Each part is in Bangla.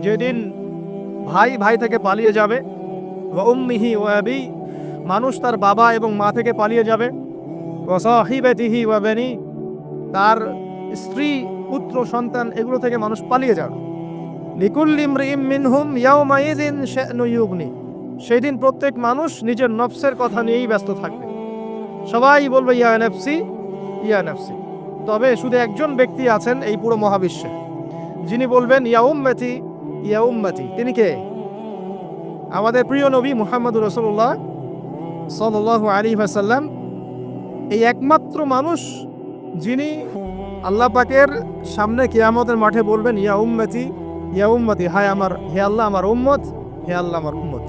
যেদিন ভাই ভাই থেকে পালিয়ে যাবে, ওয়া উম্মিহি ওয়া আবি, মানুষ তার বাবা এবং মা থেকে পালিয়ে যাবে, ওয়া সাহিবাতিহি ওয়া বানি, তার স্ত্রী পুত্র সন্তান এগুলো থেকে মানুষ পালিয়ে যাবে। লিকুল্লি ইমরিইম মিনহুম ইয়াওমাইযিন শা'নু ইউগনি, সেদিন প্রত্যেক মানুষ নিজের নফসের কথা নিয়েই ব্যস্ত থাকবে। সবাই বলবে ইয়া নাফসি ইয়া নাফসি। তবে শুধু একজন ব্যক্তি আছেন এই পুরো মহাবিশ্বে, যিনি বলবেন ইয়া উম্মতি ইয়া উম্মতি। তিনি কে? আমাদের প্রিয় নবী মুহাম্মদুর রাসূলুল্লাহ সাল্লাল্লাহু আলাইহি ওয়াসাল্লাম, এই একমাত্র মানুষ যিনি আল্লাহ পাকের সামনে কিয়ামতের মাঠে বলবেন ইয়া উম্মতি ইয়া উম্মতি, হায় আমার, হে আল্লাহ আমার উম্মত, হে আল্লাহ আমার উম্মত।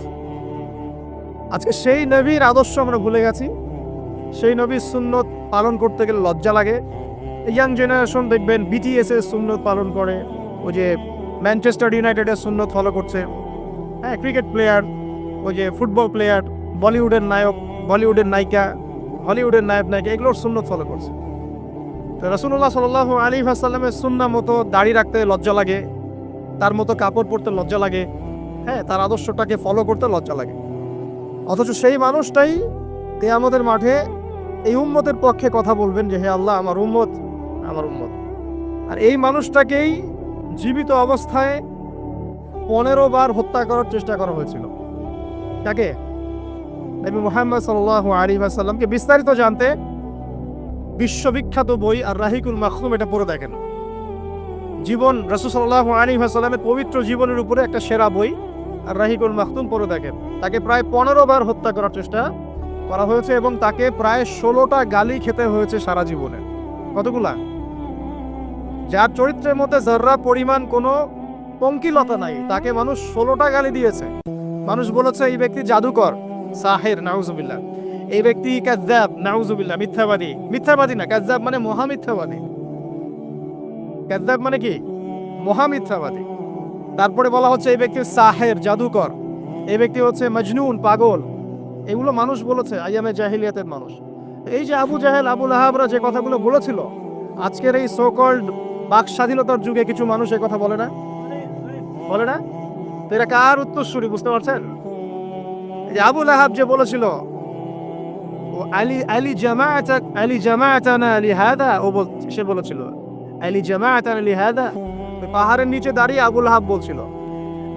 আজকে সেই নবীর আদর্শ আমরা ভুলে গেছি। সেই নবীর সুন্নত পালন করতে গেলে লজ্জা লাগে। ইয়াং জেনারেশন দেখবেন বিটিএস এর সুন্নত পালন করে, ওই যে ম্যানচেস্টার ইউনাইটেডের সুন্নত ফলো করছে, হ্যাঁ, ক্রিকেট প্লেয়ার, ওই যে ফুটবল প্লেয়ার, বলিউডের নায়ক, বলিউডের নায়িকা, হলিউডের নায়ক নায়িকা, এগুলোর সুন্নত ফলো করছে। তো রাসূলুল্লাহ সাল্লাল্লাহু আলাইহি ওয়াসাল্লামের সুন্নাহ মতো দাড়ি রাখতে লজ্জা লাগে, তার মতো কাপড় পরতে লজ্জা লাগে, হ্যাঁ, তার আদর্শটাকে ফলো করতে লজ্জা লাগে। অথচ সেই মানুষটাই কিয়ামতের মাঠে এই উম্মতের পক্ষে কথা বলবেন যে হে আল্লাহ আমার উম্মত, আমার উম্মত। আর এই মানুষটাকেই জীবিত অবস্থায় 15 বার হত্যা করার চেষ্টা করা হয়েছিল। কাকে? নবী মুহাম্মদ সাল্লাল্লাহু আলাইহি ওয়াসাল্লামকে। বিস্তারিত জানতে বিশ্ববিখ্যাত বই আর রাহিকুল মাখতুম এটা পড়ে দেখেন। জীবন রাসূল সাল্লাল্লাহু আলাইহি ওয়াসাল্লামের পবিত্র জীবনের উপরে একটা সেরা বই আর রাহিকুল মাখতুম পড়ে দেখেন। তাকে প্রায় 15 বার হত্যা করার চেষ্টা করা হয়েছে এবং তাকে প্রায় 16টা গালি খেতে হয়েছে সারা জীবনে। কতগুলা? যার চরিত্রের মধ্যে যারা পরিমাণ কোনো পঙ্কিলতা নাই, তাকে মানুষ 16টা গালি দিয়েছে। মানুষ বলেছে এই ব্যক্তি জাদুকর, সাহির, নাউজুবিল্লাহ। এই ব্যক্তি কাযযাব, নাউজুবিল্লাহ, মিথ্যাবাদী। মিথ্যাবাদী না, কাযযাব মানে মহা মিথ্যাবাদী। কাযযাব মানে কি? মহা মিথ্যাবাদী। তারপরে বলা হচ্ছে এই ব্যক্তি সাহির, জাদুকর। এই ব্যক্তি হচ্ছে মজনুন, পাগল। এগুলো মানুষ বলেছে, আইয়ামে জাহিলিয়াতের মানুষ। এই যে আবু জাহেল, আবু লাহাবরা যে কথাগুলো বলেছিল, আজকের এই সো কল্ড বাক স্বাধীনতার যুগে কিছু মানুষ এই কথা বলে না? বলে না? তো এটা কার উত্তরসূরি বুঝতে পারছেন? এই যে আবু লাহাব যে বলেছিল ও আলী জামাআতানা লিহাদা, সে বলেছিল আলী জামাআতানা লিহাদা। পাহাড়ের নিচে দাঁড়িয়ে আবু লাহাব বলছিল।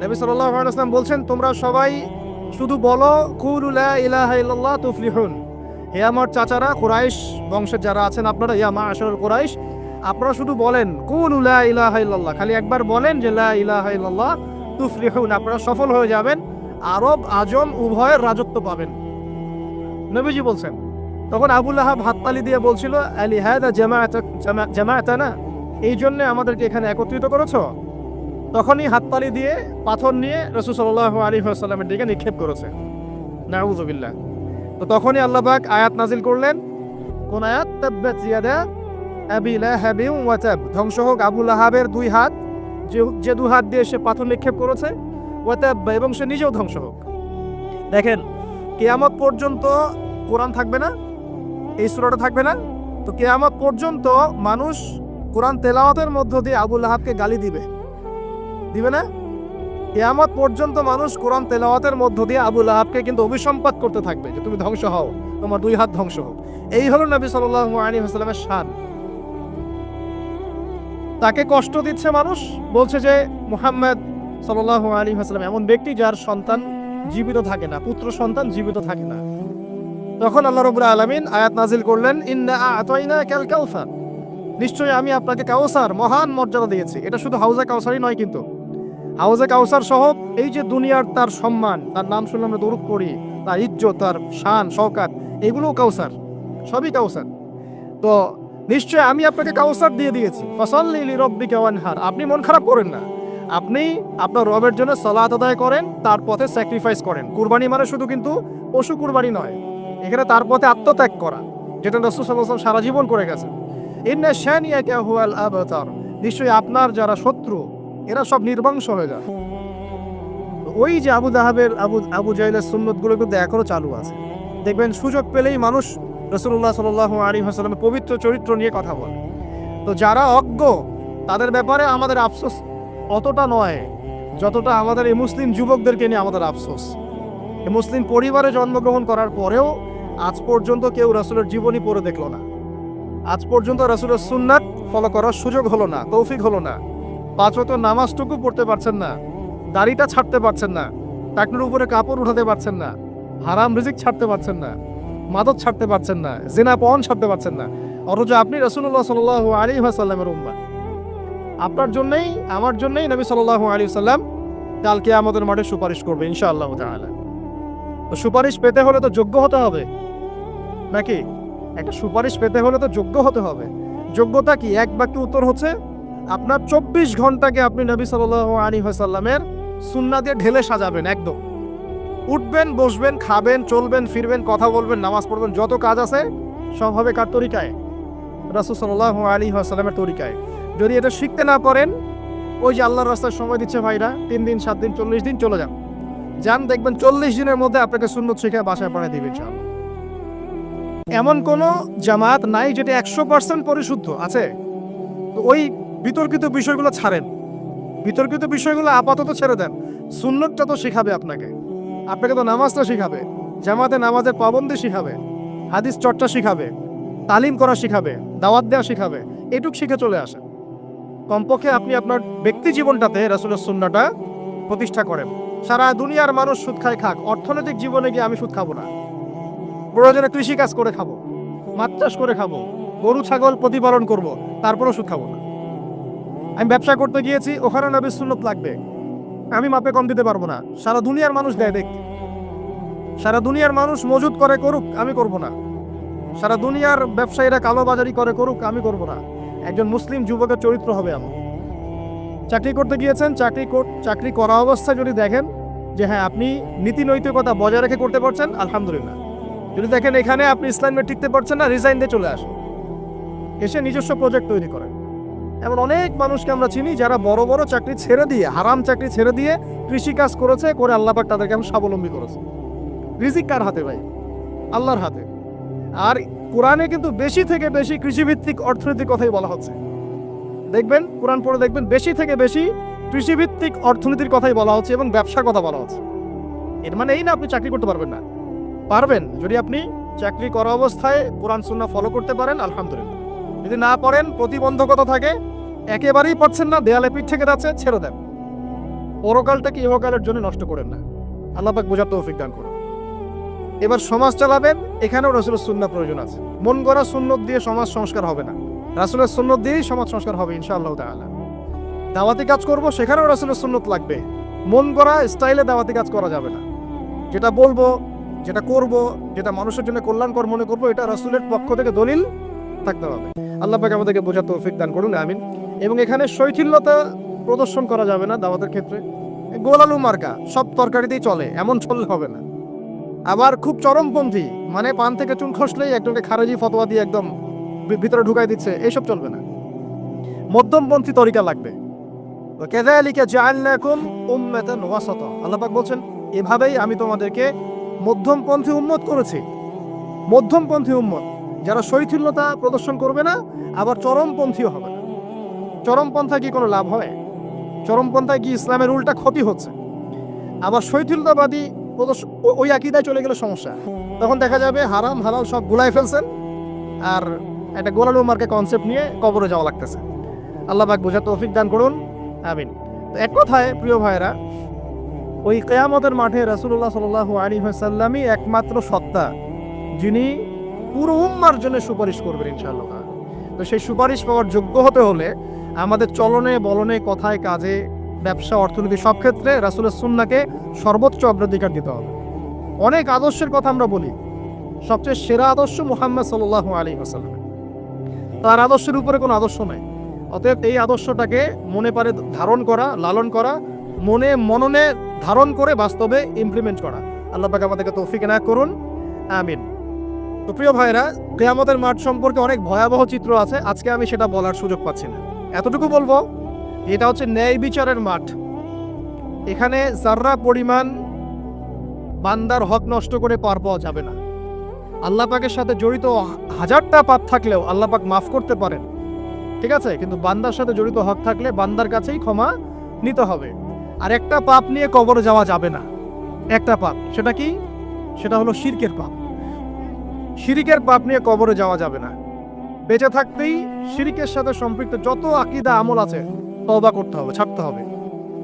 নবী সাল্লাল্লাহু আলাইহি ওয়াসাল্লাম বলছেন তোমরা সবাই শুধু বলো কুলু লা ইলাহা ইল্লাল্লাহ তুফলিহুন। হে আমার চাচারা, কুরাইশ বংশের যারা আছেন আপনারা, ইয়া মা'আশারুল কুরাইশ, আপনারা শুধু বলেন কুলু লা ইলাহা ইল্লাল্লাহ, খালি একবার বলেন যে লা ইলাহা ইল্লাল্লাহ তুফলিহুন, আপনারা সফল হয়ে যাবেন, আরব আজম উভয়ের রাজত্ব পাবেন। নবীজি বলছেন। তখন আবু লাহাব হাততালি দিয়ে বলছিল আলি হাদা জামাআতানা, এই জন্য আমাদেরকে এখানে একত্রিত করেছো। তখনই হাততালি দিয়ে পাথর নিয়ে রাসূল সাল্লাল্লাহু আলাইহি ওয়াসাল্লামের দিকে নিক্ষেপ করেছে। নাউযুবিল্লাহ। তো তখনই আল্লাহ পাক আয়াত নাজিল করলেন। কোন আয়াত? তাব্বাত ইয়াদা আবি লাহাবিন ওয়া তাব, ধ্বংস হোক আবু লাহাবের দুই হাত, যে দুই হাত দিয়ে সে পাথর নিক্ষেপ করেছে, ওয়া তাব, এবং সে নিজেও ধ্বংস হোক। দেখেন, কিয়ামত পর্যন্ত কোরআন থাকবে না, এই সূরাটা থাকবে না। তো কিয়ামত পর্যন্ত মানুষ কোরআন তেলাওয়াতের মধ্য দিয়ে আবু লাহাবকে গালি দিবে, দিবে না? কিয়ামত পর্যন্ত মানুষ কোরআন তেলাওয়াতের মধ্য দিয়ে আবু লাহাবকে কিন্তু অভিসম্পাত করতে থাকবে যে তুমি ধ্বংস হও, তোমার দুই হাত ধ্বংস হোক। এই হলো নবী সাল্লাল্লাহু আলাইহি ওয়াসাল্লামের শান। তাকে কষ্ট দিচ্ছে মানুষ, বলছে যে মুহাম্মদ সাল্লাল্লাহু আলাইহি ওয়াসাল্লাম এমন ব্যক্তি যার সন্তান জীবিত থাকে না, পুত্র সন্তান জীবিত থাকে না। তখন আল্লাহ রাব্বুল আলামিন আয়াত নাজিল করলেন, ইন্না আ'তাইনাকাল কাউসার, নিশ্চয়ই আমি আপনাকে কাউসার, মহান মর্যাদা দিয়েছি। এটা শুধু হাউজে কাউসারই নয়, কিন্তু হাউজে কাউসার সহ এই যে দুনিয়ার তার সম্মান, তার নাম শুনলে আমরা দরুদ পড়ি, তার ইজ্জত, তার শান শওকাত, এগুলোও কাউসার, সবই কাউসার। তো নিশ্চয় আমি আপনাকে কাউসার দিয়ে দিয়েছি। ফাসাল্লি লিরাব্বিকা ওয়ানহার, আপনি মন খারাপ করেন না, আপনি আপনার রবের জন্য সালাত আদায় করেন, তার পথে স্যাক্রিফাইস করেন। কুরবানি মানে শুধু কিন্তু পশু কুরবানি নয়, এখানে তার পথে আত্মত্যাগ করা, যেটা রাসূল সাল্লাল্লাহু আলাইহি ওয়াসাল্লাম সারা জীবন করে গেছেন। ইন্না শানিয়াকা হুয়াল আবতার, নিশ্চয়ই আপনার যারা শত্রু এরা সব নির্বংশ হয়ে যায়। ওই যে আবু লাহাবের আবু জাহেলের সুন্নতগুলো কিন্তু এখনো চালু আছে। দেখবেন সুযোগ পেলেই মানুষ রাসূলুল্লাহ সাল্লাল্লাহু আলাইহি ওয়াসাল্লামের পবিত্র চরিত্র নিয়ে কথা বলে। তো যারা অজ্ঞ তাদের ব্যাপারে আমাদের আফসোস অতটা নয়, যতটা আমাদের এই মুসলিম যুবকদেরকে নিয়ে আমাদের আফসোস। এই মুসলিম পরিবারে জন্মগ্রহণ করার পরেও আজ পর্যন্ত কেউ রাসূলের জীবনী পড়ে দেখলো না। আজ পর্যন্ত রাসূলের সুন্নাত ফলো করার সুযোগ হলো না, তৌফিক হলো না। 5 ওয়াক্ত নামাজটুকু পড়তে পারছেন না, দাড়িটা ছাড়তে পারছেন না, টাকনুর উপরে কাপড় উঠাতে পারছেন না, হারাম রিজিক ছাড়তে পারছেন না, মাদক ছাড়তে পারছেন না, জিনা পণ ছাড়তে পারছেন না। অথচ আপনি রাসূলুল্লাহ সাল্লাল্লাহু আলাইহি ওয়াসাল্লামের উম্মাহ। আপনার জন্যই, আমার জন্যই নবী সাল্লাল্লাহু আলাইহি ওয়াসাল্লাম কাল কিয়ামতের মাঠে সুপারিশ করবে ইনশাআল্লাহ তাআলা। তো সুপারিশ পেতে হলে তো যোগ্য হতে হবে নাকি? একটা সুপারিশ পেতে হলে তো যোগ্য হতে হবে। যোগ্যতা কি? এক বাক্যে উত্তর হচ্ছে আপনার 24 ঘন্টাকে আপনি নবী সাল্লাল্লাহু আলাইহি ওয়াসাল্লামের সুন্নাহ দিয়ে ঢেলে সাজাবেন। একদম উঠবেন, বসবেন, খাবেন, চলবেন, ফিরবেন, কথা বলবেন, নামাজ পড়বেন, যত কাজ আছে সব হবে কার তরিকায়? রাসূল সাল্লাল্লাহু আলাইহি ওয়াসাল্লামের তরিকায়। যদি এটা শিখতে না পারেন, ওই যে আল্লাহর রাস্তায় সময় দিচ্ছে ভাইরা, 3 দিন 7 দিন 40 দিন চলে যান, দেখবেন 40 দিনের মধ্যে আপনাকে সুন্নত শিখে বাসায় পাঠিয়ে দিবে ইনশাআল্লাহ। এমন কোন জামাত নাই যেটা 100% পরিশুদ্ধ আছে। তো ওই বিতর্কিত বিষয়গুলো ছাড়েন, বিতর্কিত বিষয়গুলো আপাতত ছেড়ে দেন। সুন্নতটা তো শিখাবে আপনাকে তো নামাজটা শিখাবে, জামাতে নামাজের পাবন্দি শিখাবে, হাদিস চর্চা শিখাবে, তালিম করা শিখাবে, দাওয়াত দেওয়া শিখাবে। এটুক শিখে চলে আসে। কমপক্ষে আপনি আপনার ব্যক্তি জীবনটাতে রাসূলের সুন্নাহটা প্রতিষ্ঠা করেন। সারা দুনিয়ার মানুষ সুদ খায় খাক, অর্থনৈতিক জীবনে গিয়ে আমি সুদ খাবো না। প্রয়োজনে কৃষি কাজ করে খাবো, মাছ চাষ করে খাবো, গরু ছাগল প্রতিপালন করব, তারপরেও সুদ খাবো না। আমি ব্যবসা করতে গিয়েছি, ওখানে নবীর সুন্নত লাগবে, আমি মাপে কম দিতে পারবো না। সারা দুনিয়ার মানুষ দেয় দেখতে, সারা দুনিয়ার মানুষ মজুদ করে করুক, আমি করব না। সারা দুনিয়ার ব্যবসায়ীরা কালোবাজারি করে করুক, আমি করব না। একজন মুসলিম যুবকের চরিত্র হবে এমন। চাকরি করতে গিয়েছেন, চাকরি করা অবস্থায় যদি দেখেন যে হ্যাঁ আপনি নীতি নৈতিকতা বজায় রেখে করতে পারছেন, আলহামদুলিল্লাহ। যদি দেখেন এখানে আপনি ইসলামে টিকতে পারছেন না, রিজাইন দিয়ে চলে আসুন, এসে নিজস্ব প্রজেক্ট তৈরি করেন। এমন অনেক মানুষকে আমরা চিনি যারা বড় বড় চাকরি ছেড়ে দিয়ে, হারাম চাকরি ছেড়ে দিয়ে কৃষিকাজ করেছে, করে আল্লাহ পাক তাদেরকে এখন স্বাবলম্বী করেছে। রিজিক কার হাতে ভাই? আল্লাহর হাতে। আর কোরআনে কিন্তু বেশি থেকে বেশি কৃষিভিত্তিক অর্থনৈতিক কথাই বলা হচ্ছে। দেখবেন, কোরআন পড়ে দেখবেন, বেশি থেকে বেশি কৃষিভিত্তিক অর্থনীতির কথাই বলা হচ্ছে এবং ব্যবসার কথা বলা হচ্ছে। এর মানে এই না আপনি চাকরি করতে পারবেন না, পারবেন। যদি আপনি চাকরি করা অবস্থায় কোরআন সুন্নাহ ফলো করতে পারেন, আলহামদুলিল্লাহ। যদি না পারেন, প্রতিবন্ধকতা থাকে, একেবারেই পারছেন না, দেয়ালে পিঠ থেকে যাচ্ছে, ছেড়ে দেন। পরকালটাকে ইহকালের জন্য নষ্ট করেন না। আল্লাহ পাক বোঝার তৌফিক দান করুন। এবার সমাজ চালাবেন, এখানেও রাসূলের সুন্নাহ প্রয়োজন আছে। মন গড়া সুন্নত দিয়ে সমাজ সংস্কার হবে না, রাসূলের সুন্নত দিয়েই সমাজ সংস্কার হবে ইনশাআল্লাহ তাআলা। দাওয়াতি কাজ করব, সেখানেও রাসূলের সুন্নত লাগবে। মন গড়া স্টাইলে দাওয়াতি কাজ করা যাবে না। যেটা বলবো, যেটা করব, যেটা মানুষের জন্য কল্যাণকর মনে করব, এটা রাসূলের পক্ষ থেকে দলিল থাকতে হবে। আল্লাহ পাক আমাদেরকে বোঝার তৌফিক দান করুন, আমিন। এবং এখানে শৈথিল্যতা প্রদর্শন করা যাবে না দাওয়াতের ক্ষেত্রে। গোলালু মার্কা সব তরকারিতেই চলে, এমন চললে হবে না। আবার খুব চরমপন্থী, মানে পান থেকে চুন খসলেই একজনকে খারেজি ফতোয়া দিয়ে একদম ভিতরে ঢুকাই দিচ্ছে, এইসব চলবে না। মধ্যমপন্থী তরিকা লাগবে। কাযালিকা জাআলনাকুম উম্মাতান ওয়াসাতা, আল্লাহ পাক বলছেন এভাবেই আমি তোমাদেরকে মধ্যমপন্থী উম্মত করেছি। মধ্যমপন্থী উম্মত, যারা শৈথিল্যতা প্রদর্শন করবে না, আবার চরমপন্থীও হবে না। চরমপন্থায় কি কোনো লাভ হয়? চরমপন্থায় কি ইসলামের উল্টা ক্ষতি হচ্ছে? আবার শৈথিল্যতাবাদী ওই আকীদায় চলে গেলে সমস্যা। তখন দেখা যাবে হারাম হালাল সব গুলাই ফেলছেন, আর একটা গোলালু মার্কা কনসেপ্ট নিয়ে কবরে যাওয়া লাগতেছে। আল্লাহ পাক বোঝার তৌফিক দান করুন, আমিন। তো এক কথায় প্রিয় ভাইরা, ওই কিয়ামতের মাঠে রাসূলুল্লাহ সাল্লাল্লাহু আলাইহি ওয়াসাল্লামই একমাত্র সত্তা যিনি পুরো উম্মার জন্য সুপারিশ করবেন ইনশাআল্লাহ। তো সেই সুপারিশ পাওয়ার যোগ্য হতে হলে আমাদের চলনে বলনে, কথায় কাজে, ব্যবসা, অর্থনীতি সব ক্ষেত্রে রাসূলের সুন্নাহকে সর্বোচ্চ অগ্রাধিকার দিতে হবে। অনেক আদর্শের কথা আমরা বলি, সবচেয়ে সেরা আদর্শ মুহাম্মদ সাল্লাল্লাহু আলাইহি ওয়াসাল্লাম। তার আদর্শের উপরে কোনো আদর্শ নাই। অতএব এই আদর্শটাকে মনে পারে ধারণ করা, লালন করা, মননে ধারণ করে বাস্তবে ইমপ্লিমেন্ট করা। আল্লাহ পাক আমাদেরকে তৌফিক এনায়েত করুন, আমিন। তো প্রিয় ভাইরা, কিয়ামতের মাঠ সম্পর্কে অনেক ভয়াবহ চিত্র আছে, আজকে আমি সেটা বলার সুযোগ পাচ্ছি না। এতটুকু বলবো, এটা হচ্ছে ন্যায় বিচারের মাঠ। এখানে যাররা পরিমাণ বান্দার হক নষ্ট করে পার পাওয়া যাবে না। আল্লাহ পাকের সাথে জড়িত 1000টা পাপ থাকলেও আল্লাহ পাক মাফ করতে পারেন, ঠিক আছে, কিন্তু বান্দার সাথে জড়িত হক থাকলে বান্দার কাছেই ক্ষমা নিতে হবে। আর একটা পাপ নিয়ে কবরে যাওয়া যাবে না। একটা পাপ, সেটা কি? সেটা হলো শিরকের পাপ। শিরকের পাপ নিয়ে কবরে যাওয়া যাবে না। বেঁচে থাকতেই শিরকের সাথে সম্পৃক্ত যত আকীদা আমল আছে তওবা করতে হবে, ছাড়তে হবে।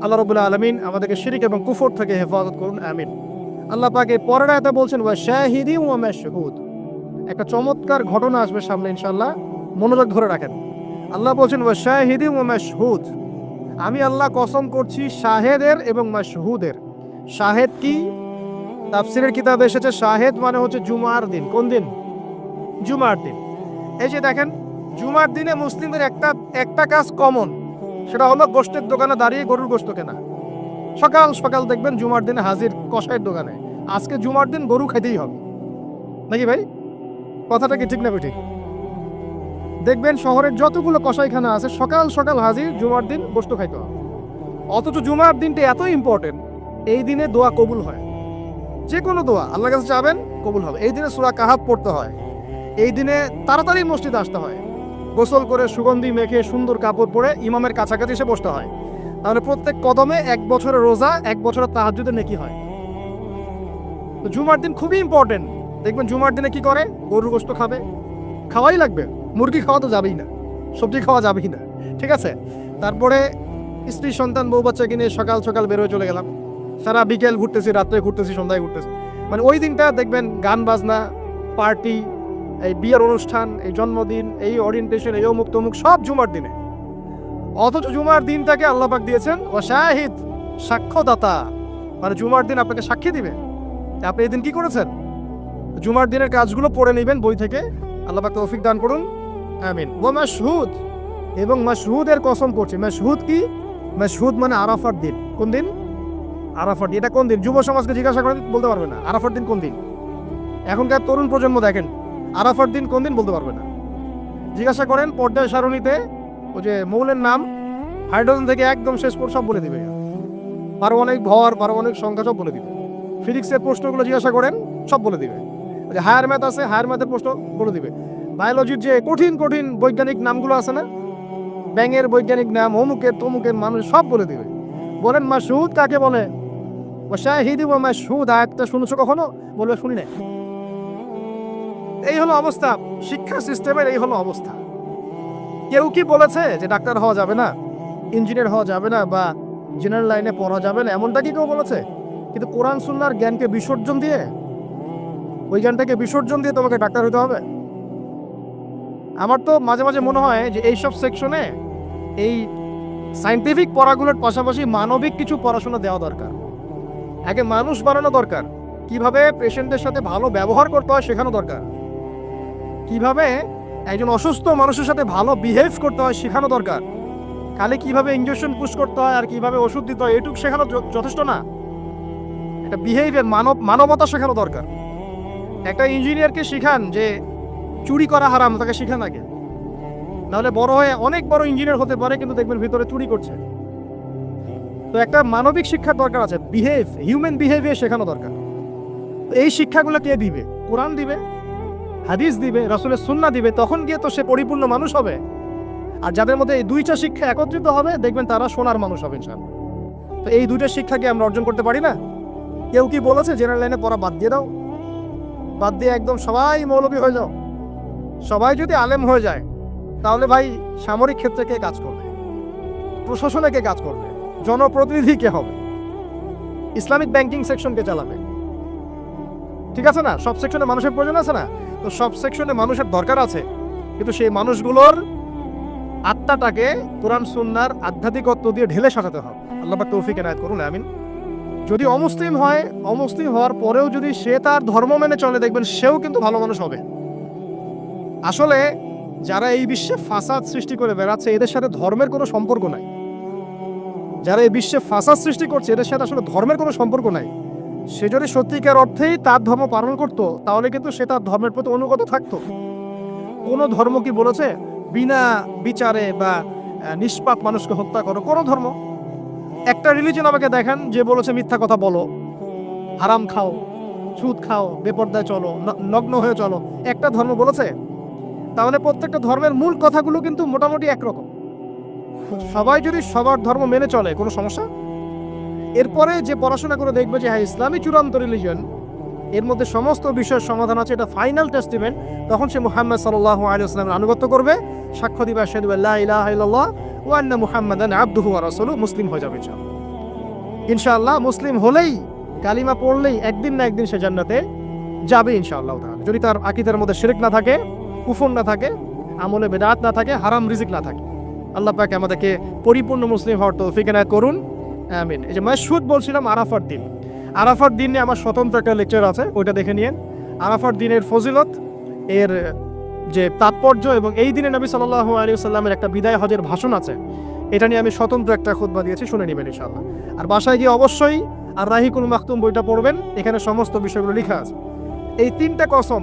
আল্লাহ রাব্বুল আলামিন আমাদেরকে শিরক এবং কুফর থেকে হেফাজত করুন, আমিন। আল্লাহ পাক এই পরের আয়াতে বলছেন ওয়া শাহিদি ওয়া মাশহুদ। একটা চমৎকার ঘটনা আসবে সামনে ইনশাআল্লাহ, মনোযোগ ধরে রাখেন। আল্লাহ বলছেন ওয়া শাহিদি ওয়া মাশহুদ, আমি আল্লাহ কসম করছি শাহেদের এবং মাশহুদের। শাহেদ কি? তাফসীরের কিতাবে এসেছে শাহেদ মানে হচ্ছে জুমার দিন। কোন দিন? জুমার দিন। এই যে দেখেন, জুমার দিনে মুসলিমদের একটা কাজ কমন, সেটা হলো গোশতের দোকানে দাঁড়িয়ে গরুর গোশত কেনা। সকাল সকাল দেখবেন জুমার দিনে হাজির কসাইয়ের দোকানে, আজকে জুমার দিন গরু খাইতেই হবে, নাকি ভাই? কথাটা কি ঠিক না ঠিক? দেখবেন শহরের যতগুলো কসাইখানা আছে সকাল সকাল হাজির, জুমার দিন গোশত খাইতে হবে। অথচ জুমার দিনটা এত ইম্পর্টেন্ট, এই দিনে দোয়া কবুল হয়। যে কোনো দোয়া আল্লাহর কাছে চাবেন কবুল হবে। এই দিনে সূরা কাহাফ পড়তে হয়, এই দিনে তাড়াতাড়ি মসজিদে আসতে হয়, গোসল করে সুগন্ধি মেখে সুন্দর কাপড় পরে ইমামের কাছাকাছি এসে বসতে হয়। তাহলে প্রত্যেক কদমে 1 বছরের রোজা, 1 বছরের তাহাজ্জুদের নেকি হয়। তো জুমার দিন খুবই ইম্পর্টেন্ট। দেখবেন জুমার দিনে কি করে? গরুর গোশত খাবে, খাওয়াই লাগবে। মুরগি খাওয়া তো যাবেই না, সবজি খাওয়া যাবেই না, ঠিক আছে? তারপরে স্ত্রী সন্তান বউ বাচ্চাকে নিয়ে সকাল সকাল বেরোয় চলে গেলাম, সারা বিকেল ঘুরতেছি, রাত্রে ঘুরতেছি, সন্ধ্যায় ঘুরতেছি। মানে ওই দিনটা দেখবেন গান বাজনা, পার্টি, এই বিয়ের অনুষ্ঠান, এই জন্মদিন, এই ওরিয়েন্টেশন, এই অমুক তমুক সব জুমার দিনে। অথচ জুমার দিনটাকে আল্লাহ পাক দিয়েছেন ও শাহিদ, সাক্ষ্যদাতা। মানে জুমার দিন আপনাকে সাক্ষী দিবে আপনি এই দিন কি করেছেন। জুমার দিনের কাজগুলো পড়ে নেবেন বই থেকে, আল্লাহ পাক তৌফিক দান করুন, আমিন। ওয়া মাশহুদ, এবং মাশহুদের কসম করছি। মাশহুদ কি? মাশহুদ মানে আরাফার দিন। কোন দিন? আরাফার দিন। এটা কোন দিন? যুব সমাজকে জিজ্ঞাসা করেন, বলতে পারবে না আরাফার দিন কোন দিন। এখনকার তরুণ প্রজন্ম দেখেন আরাফার দিন কোন দিন বলতে পারবে না। জিজ্ঞাসা করেন পর্যায় সারণীতে ওই যে মৌলের নাম, হাইড্রোজেন থেকে একদম শেষ পর সব বলে দিবে। পারমাণবিক ভর, পারমাণবিক সংখ্যা সব বলে দিবে। ফিজিক্সের প্রশ্নগুলো জিজ্ঞাসা করেন, সব বলে দিবে। যে হায়ার ম্যাথ আছে, হায়ার ম্যাথের প্রশ্ন বলে দিবে। বায়োলজির যে কঠিন কঠিন বৈজ্ঞানিক নামগুলো আছে না, ব্যাঙের বৈজ্ঞানিক নাম, অমুকের তমুকের মানুষ সব বলে দিবে। বলেন মাশহুদ কাকে বলে? ওয়া শাহিদি ওয়া মাশহুদ আয়াতটা শুনেছো কখনো? বলবে শুনি নাই। এই হলো অবস্থা, শিক্ষা সিস্টেমের এই হলো অবস্থা। কেউ কি বলেছে যে ডাক্তার হওয়া যাবে না, ইঞ্জিনিয়ার হওয়া যাবে না, বা জেনারেল লাইনে পড়া যাবে না? এমনটা কি কেউ বলেছে? কিন্তু কোরআন সুন্নাহর জ্ঞানকে বিসর্জন দিয়ে, ওই জ্ঞানটাকে বিসর্জন দিয়ে তোমাকে ডাক্তার হতে হবে? আমার তো মাঝে মাঝে মনে হয় যে এইসব সেকশনে এই সায়েন্টিফিক পড়াগুলোর পাশাপাশি মানবিক কিছু পড়াশোনা দেওয়া দরকার। আগে মানুষ বানানো দরকার, কিভাবে পেশেন্টের সাথে ভালো ব্যবহার করতে হয় শেখানো দরকার, কিভাবে একজন অসুস্থ মানুষের সাথে ভালো বিহেভ করতে হয় শেখানো দরকার। খালি কিভাবে ইনজেকশন পুশ করতে হয় আর কিভাবে ওষুধ দিতে হয় এটুকু শেখানো যথেষ্ট না। একটা বিহেভিয়ার, মানবতা শেখানো দরকার। একটা ইঞ্জিনিয়ারকে শিখান যে চুরি করা হারাম, তাকে শিখান আগে, নাহলে বড় হয়ে অনেক বড় ইঞ্জিনিয়ার হতে পারে কিন্তু দেখবেন ভিতরে চুরি করছে। তো একটা মানবিক শিক্ষার দরকার আছে, হিউম্যান বিহেভিয়ার শেখানো দরকার। এই শিক্ষাগুলো কে দিবে? কোরআন দিবে, হাদিস দিবে, রাসূলের সুন্নাহ দিবে। তখন গিয়ে তো সে পরিপূর্ণ মানুষ হবে। আর যাদের মধ্যে এই দুইটা শিক্ষা একত্রিত হবে দেখবেন তারা সোনার মানুষ হবে ইনশাআল্লাহ। তো এই দুইটা শিক্ষাকে আমরা অর্জন করতে পারি না? কেউ কি বলেছে জেনারেল লাইনে পড়া বাদ দিয়ে দাও, বাদ দিয়ে একদম সবাই মৌলবী হয়ে যাও? সবাই যদি আলেম হয়ে যায় তাহলে ভাই সামরিক ক্ষেত্রে কে কাজ করবে? প্রশাসনে কে কাজ করবে? জনপ্রতিনিধি কে হবে? ইসলামিক ব্যাংকিং সেকশন কে চালাবে? ঠিক আছে না? সব সেকশনে মানুষের প্রয়োজন আছে না? তো সব সেকশনে মানুষের দরকার আছে, কিন্তু সেই মানুষগুলোর আত্মাটাকে কোরআন সুন্নাহর আধ্যাত্মিকত্ব দিয়ে ঢেলে সাজাতে হবে। আল্লাহ পাক তৌফিক এনায়েত করুন, আমিন। যদি অমুসলিম হয়, অমুসলিম হওয়ার পরেও যদি সে তার ধর্ম মেনে চলে দেখবেন সেও কিন্তু ভালো মানুষ হবে। আসলে যারা এই বিশ্বে ফাসাদ সৃষ্টি করে বেড়াচ্ছে এদের সাথে ধর্মের কোনো সম্পর্ক নাই। যারা এই বিশ্বে ফাসাদ সৃষ্টি করছে এদের সাথে আসলে ধর্মের কোনো সম্পর্ক নাই। সে যদি সত্যিকার অর্থেই তার ধর্ম পালন করত তাহলে কিন্তু সে তার ধর্মের প্রতি অনুগত থাকতো। কোনো ধর্ম কি বলেছে বিনা বিচারে বা নিষ্পাপ মানুষকে হত্যা করো? কোনো ধর্ম, একটা রিলিজন আমাকে দেখান যে বলেছে মিথ্যা কথা বলো, হারাম খাও, সুদ খাও, বেপরদায় চলো, নগ্ন হয়ে চলো? একটা ধর্ম বলেছে? তাহলে প্রত্যেকটা ধর্মের মূল কথাগুলো কিন্তু মোটামুটি একরকম। সবাই যদি সবার ধর্ম মেনে চলে কোনো সমস্যা এরপরে যে পড়াশোনা করে দেখবে যে হ্যাঁ ইসলামই চূড়ান্ত রিলিজন, এর মধ্যে সমস্ত বিষয়ের সমাধান আছে, এটা ফাইনাল টেস্টিমেন্ট, তখন সে মুহাম্মদ সাল্লাল্লাহু আলাইহি ওয়াসাল্লামের আনুগত্য করবে, সাক্ষ্য দিবে আশহাদু আল্লা ইলাহা ইল্লাল্লাহ ওয়া আন্না মুহাম্মাদান আবদুহু ওয়া রাসূলুহু, মুসলিম হয়ে যাবে ইনশাআল্লাহ। মুসলিম হলেই, কালিমা পড়লেই একদিন না একদিন সে জান্নাতে যাবে ইনশাআল্লাহ তাআলা, যদি তার আকীদার মধ্যে শিরক না থাকে, কুফর না থাকে, আমলে বেদাত না থাকে, হারাম রিজিক না থাকে। আল্লাহ পাক আমাদেরকে পরিপূর্ণ মুসলিম হওয়ার তৌফিক এনায়েত করুন, আমিন। এই যে মাশহুদ বলছিলাম, আরাফার দিন, আরাফার দিন নিয়ে আমার স্বতন্ত্র একটা লেকচার আছে, ওইটা দেখে নিয়েন। আরাফার দিনের ফজিলত, এর যে তাৎপর্য, এবং এই দিনে নবী সাল্লাল্লাহু আলাইহি ওয়াসাল্লামের একটা বিদায় হজের ভাষণ আছে, এটা নিয়ে আমি স্বতন্ত্র একটা খুতবা দিয়েছি, শুনে নেবেন ইনশাআল্লাহ। আর বাসায় গিয়ে অবশ্যই আর রাহিকুল মাখতুম বইটা পড়বেন, এখানে সমস্ত বিষয়গুলো লেখা আছে। এই তিনটা কসম,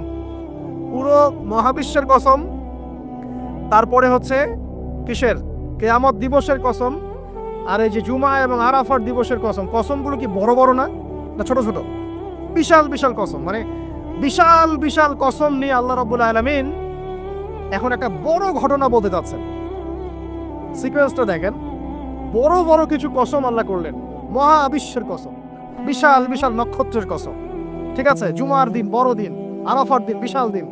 পুরো মহাবিশ্বের কসম, তারপরে হচ্ছে কিসের, কিয়ামত দিবসের কসম, আর এই যে জুমা এবং আরাফার দিবসের কসম, কসমগুলো কি বড় বড় না, না ছোট ছোট? বিশাল বিশাল কসম, মানে বিশাল বিশাল কসম নিয়ে আল্লাহ রাব্বুল আলামিন এখন একটা বড় ঘটনা বলতে যাচ্ছেন। সিকোয়েন্সটা দেখেন, বড় বড় কিছু কসম আল্লাহ করলেন, মহাবিশ্বের কসম, বিশাল বিশাল নক্ষত্রের কসম, ঠিক আছে? জুমার দিন বড় দিন, আরাফার দিন বিশাল দিন,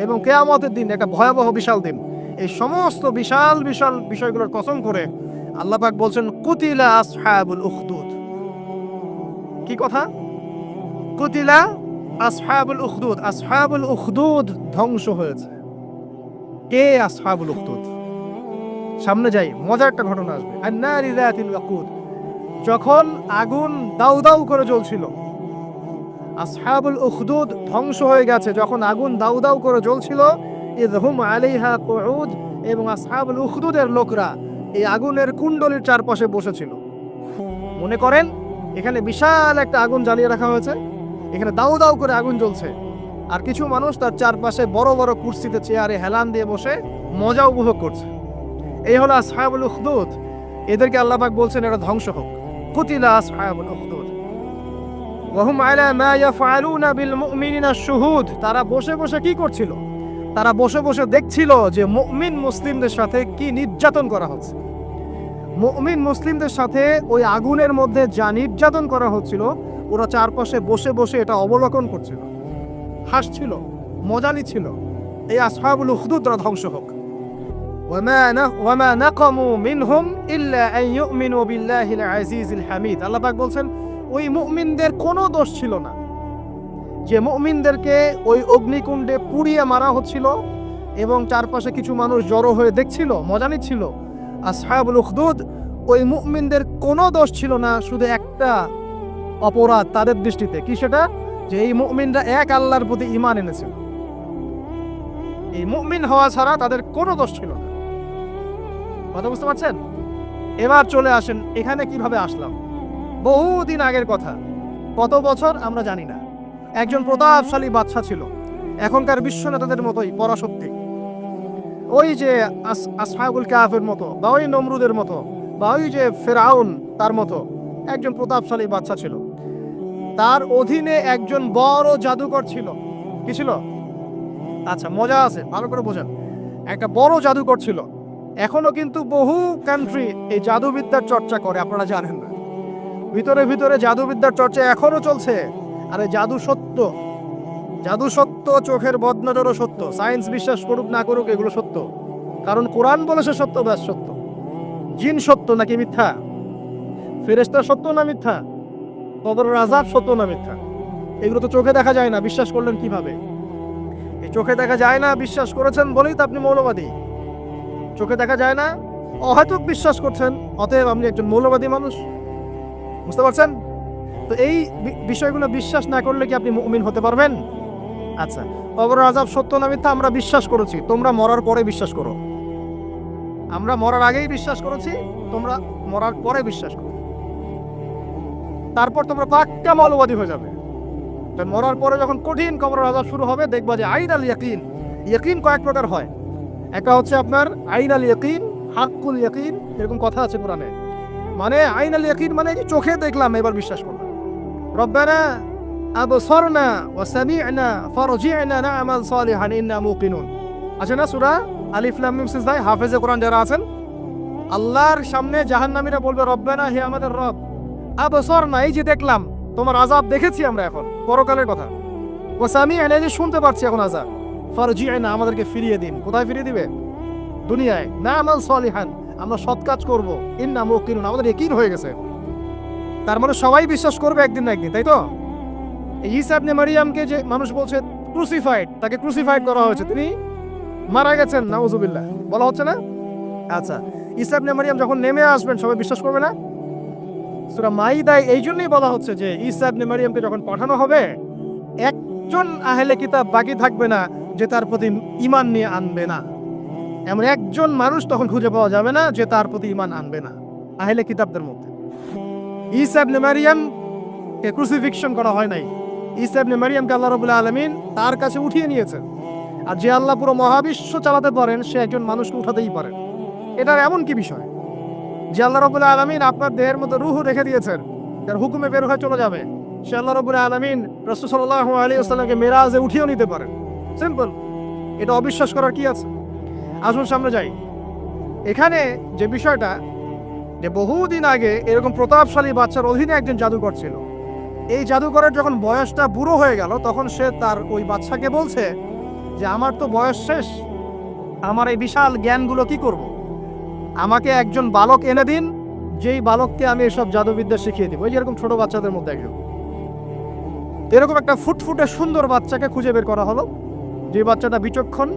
এবং কিয়ামতের দিন একটা ভয়াবহ বিশাল দিন। এই সমস্ত বিশাল বিশাল বিষয়গুলোর কসম করে আল্লাহ পাক বলছেন কুতিলা আসহাবুল উখদুদ। কি কথা? কুতিলা আসহাবুল উখদুদ, আসহাবুল উখদুদ ধ্বংস হয়েছে। কে আসহাবুল উখদুদ? সামনে যাই, মজার একটা ঘটনা আসবে। আন-নারি যাতিল ওয়াকুদ, যখন আগুন দাউ দাউ করে জ্বলছিল, আসহাবুল উখদুদ ধ্বংস হয়ে গেছে যখন আগুন দাউ দাউ করে জ্বলছিল। ইযহুম আলাইহা কুউদ, এবং আসহাবুল উখদুদের লোকরা এই আগুনের কুণ্ডলীর চারপাশে বসেছিল। মনে করেন এখানে বিশাল একটা আগুন জ্বালিয়ে রাখা হয়েছে, এখানে দাউ দাউ করে আগুন জ্বলছে, আর কিছু মানুষ তার চারপাশে বড় বড় কুরসিতে, চেয়ারে হেলান দিয়ে বসে মজা উপভোগ করছে। এই হলো আসহাবুল উখদুদ। এদেরকে আল্লাহ পাক বলছেন এরা ধ্বংস হোক। কুতিলা আসহাবুল উখদুদ ওয়া হুম আলা মা ইয়াফআলুনা বিল মুমিনিনা শুহুদ। তারা বসে বসে কি করছিল? তারা বসে বসে দেখছিল যে মুমিন মুসলিমদের সাথে কি নির্যাতন করা হচ্ছে। মুমিন মুসলিমদের সাথে ওই আগুনের মধ্যে যা নির্যাতন করা হচ্ছিল, ওরা চারপাশে বসে বসে এটা অবলোকন করছিল, হাসছিল, মজা নিচ্ছিল। এই আসহাবুল উখদুদরা ধ্বংস হোক। ওয়ামা নাকামু মিনহুম ইল্লা আন ইউমিনু বিল্লাহিল আজিজিল হামিদ। আল্লাহ পাক বলছেন ওই মুমিনদের কোনো দোষ ছিল না, যে মুমিনদেরকে ওই অগ্নিকুণ্ডে পুড়িয়ে মারা হচ্ছিল এবং চারপাশে কিছু মানুষ জড়ো হয়ে দেখছিল, মজা নিচ্ছিল। আসহাবুল উখদুদ, ওই মুমিনদের কোনো দোষ ছিল না, শুধু একটা অপরাধ তাদের দৃষ্টিতে। কি সেটা? যে এই মুমিনরা এক আল্লাহর প্রতি ঈমান এনেছিল। এই মুমিন হওয়া ছাড়া তাদের কোনো দোষ ছিল না। কথা বুঝতে পারছেন? এবার চলে আসেন এখানে কিভাবে আসলাম। বহুদিন আগের কথা, কত বছর আমরা জানি না। একজন প্রতাপশালী বাদশা ছিল, এখনকার বিশ্ব নেতাদের মতোই পরাশক্তি, ওই যে আসহাবুল কাহফের মতো, বা ওই নমরুদের মতো, বা ওই যে ফেরাউন তার মতো একজন প্রতাপশালী বাদশা ছিল। তার অধীনে একজন বড় জাদুকর ছিল। কি ছিল? আচ্ছা, মজা আছে, ভালো করে বোঝেন। একটা বড় জাদুকর ছিল। এখনো কিন্তু বহু কান্ট্রি এই জাদুবিদ্যার চর্চা করে, আপনারা জানেন না। ভিতরে ভিতরে জাদুবিদ্যার চর্চা এখনো চলছে। আরে জাদু সত্য, জাদু সত্য, চোখের বদনজরও সত্য। সায়েন্স বিশ্বাস করুক না করুক, এগুলো সত্য। কারণ কোরআন বলেছে সত্য, ব্যাস সত্য। জিন সত্য নাকি মিথ্যা? ফেরেশতা সত্য না মিথ্যা? কবরের আযাব সত্য না মিথ্যা? এগুলো তো চোখে দেখা যায় না, বিশ্বাস করলেন কিভাবে? এই চোখে দেখা যায় না বিশ্বাস করেছেন বলেই তো আপনি মৌলবাদী। চোখে দেখা যায় না, অহেতুক বিশ্বাস করছেন, অতএব আপনি একজন মৌলবাদী মানুষ। বুঝতে পারছেন? তো এই বিষয়গুলো বিশ্বাস না করলে কি আপনি মুমিন হতে পারবেন? আচ্ছা, কবরের আযাব সত্য না মিথ্যা আমরা বিশ্বাস করেছি, তোমরা মরার পরে বিশ্বাস করো। আমরা মরার আগেই বিশ্বাস করেছি, তোমরা মরার পরে বিশ্বাস করো। তারপর তোমরা পাক্কা মৌলবাদী হয়ে যাবে। তো মরার পরে যখন কঠিন কবরের আযাব শুরু হবে, দেখবা যে আইন আল ইয়াকিন। ইয়াকিন কয়েক প্রকার হয়। একটা হচ্ছে আপনার আইন আল ইয়াকিন, হাক্কুল ইয়াকিন, এরকম কথা আছে কোরআনে। মানে আইন আল ইয়াকিন মানে যে চোখে দেখলাম এবার বিশ্বাস করলাম। রব্বানা আবসারনা ওয়া সামি'না ফারজি'না না'মাল সালিহান ইন্না মুকিনুন। আছে না সূরা আলিফ লাম মিম সিজদা? হাফেজে কোরআন যারা আছেন, আল্লাহর সামনে জাহান্নামীরা বলবে রব্বানা, হে আমাদের রব, আবসারনা, এই যে দেখলাম, তোমার আযাব দেখেছি আমরা এখন, পরকালের কথা। ওয়া সামি'না, এই যে শুনতে পাচ্ছি এখন আযাব। ফারজি'না, আমাদেরকে ফিরিয়ে দিন। কোথায় ফিরিয়ে দিবে? দুনিয়ায়। না'মাল সালিহান, আমরা সৎ কাজ করব। ইন্না মুকিনুন, আমাদের ইয়াকিন হয়ে গেছে। তার মানে সবাই বিশ্বাস করবে একদিন না একদিন, তাই তো? ঈসা ইবনে মারইয়ামকে যে মানুষ বলছে ক্রুসিফাইড, তাকে ক্রুসিফাইড করা হয়েছে, তিনি মারা গেছেন, নাউজুবিল্লাহ, বলা হচ্ছে না? আচ্ছা, ঈসা ইবনে মারইয়াম যখন নেমে আসবেন সবাই বিশ্বাস করবে না? সূরা মাইদায় এই জন্যই বলা হচ্ছে যে ঈসা ইবনে মারইয়ামকে যখন পাঠানো হবে, একজন আহলে কিতাব বাকি থাকবে না যে তার প্রতি ঈমান নিয়ে আনবে না। এমন একজন মানুষ তখন খুঁজে পাওয়া যাবে না যে তার প্রতি ঈমান আনবে না আহলে কিতাবদের মধ্যে। ঈসা ইবনে মারইয়ামকে ক্রুসিফিকশন করা হয় নাই। ঈসা ইবনে মারইয়ামকে আল্লাহ রাব্বুল আলামিন তার কাছে উঠিয়ে নিয়েছেন। আর যে আল্লাহ পুরো মহাবিশ্ব চালাতে পারেন, সে একজন মানুষকে উঠাতেই পারেন। এটার এমন কি বিষয় যে আল্লাহ রাব্বুল আলামিন আপনার দেহের মধ্যে রূহ রেখে দিয়েছেন, তার হুকুমে বের হয়ে চলে যাবে। সে আল্লাহ রাব্বুল আলামিন রাসূল সাল্লাল্লাহু আলাইহি ওয়াসাল্লামকে মেরাজে উঠিয়ে নিতে পারেন। সিম্পল, এটা অবিশ্বাস করার কি আছে? আসুন সামনে যাই। এখানে যে বিষয়টা, যে বহুদিন আগে এরকম প্রতাপশালী বাচ্চার অধীনে একজন জাদুকর ছিল। এই জাদুকরের যখন বয়সটা বুড়ো হয়ে গেল, তখন সে তার ওই বাচ্চাকে বলছে যে আমার তো বয়স শেষ, আমার এই বিশাল জ্ঞানগুলো কি করব? আমাকে একজন বালক এনে দিন, যেই বালককে আমি এসব জাদুবিদ্যা শিখিয়ে দিব। এই যেরকম ছোট বাচ্চাদের মধ্যে একজন, এরকম একটা ফুটফুটে সুন্দর বাচ্চাকে খুঁজে বের করা হলো, যে বাচ্চাটা বিচক্ষণ।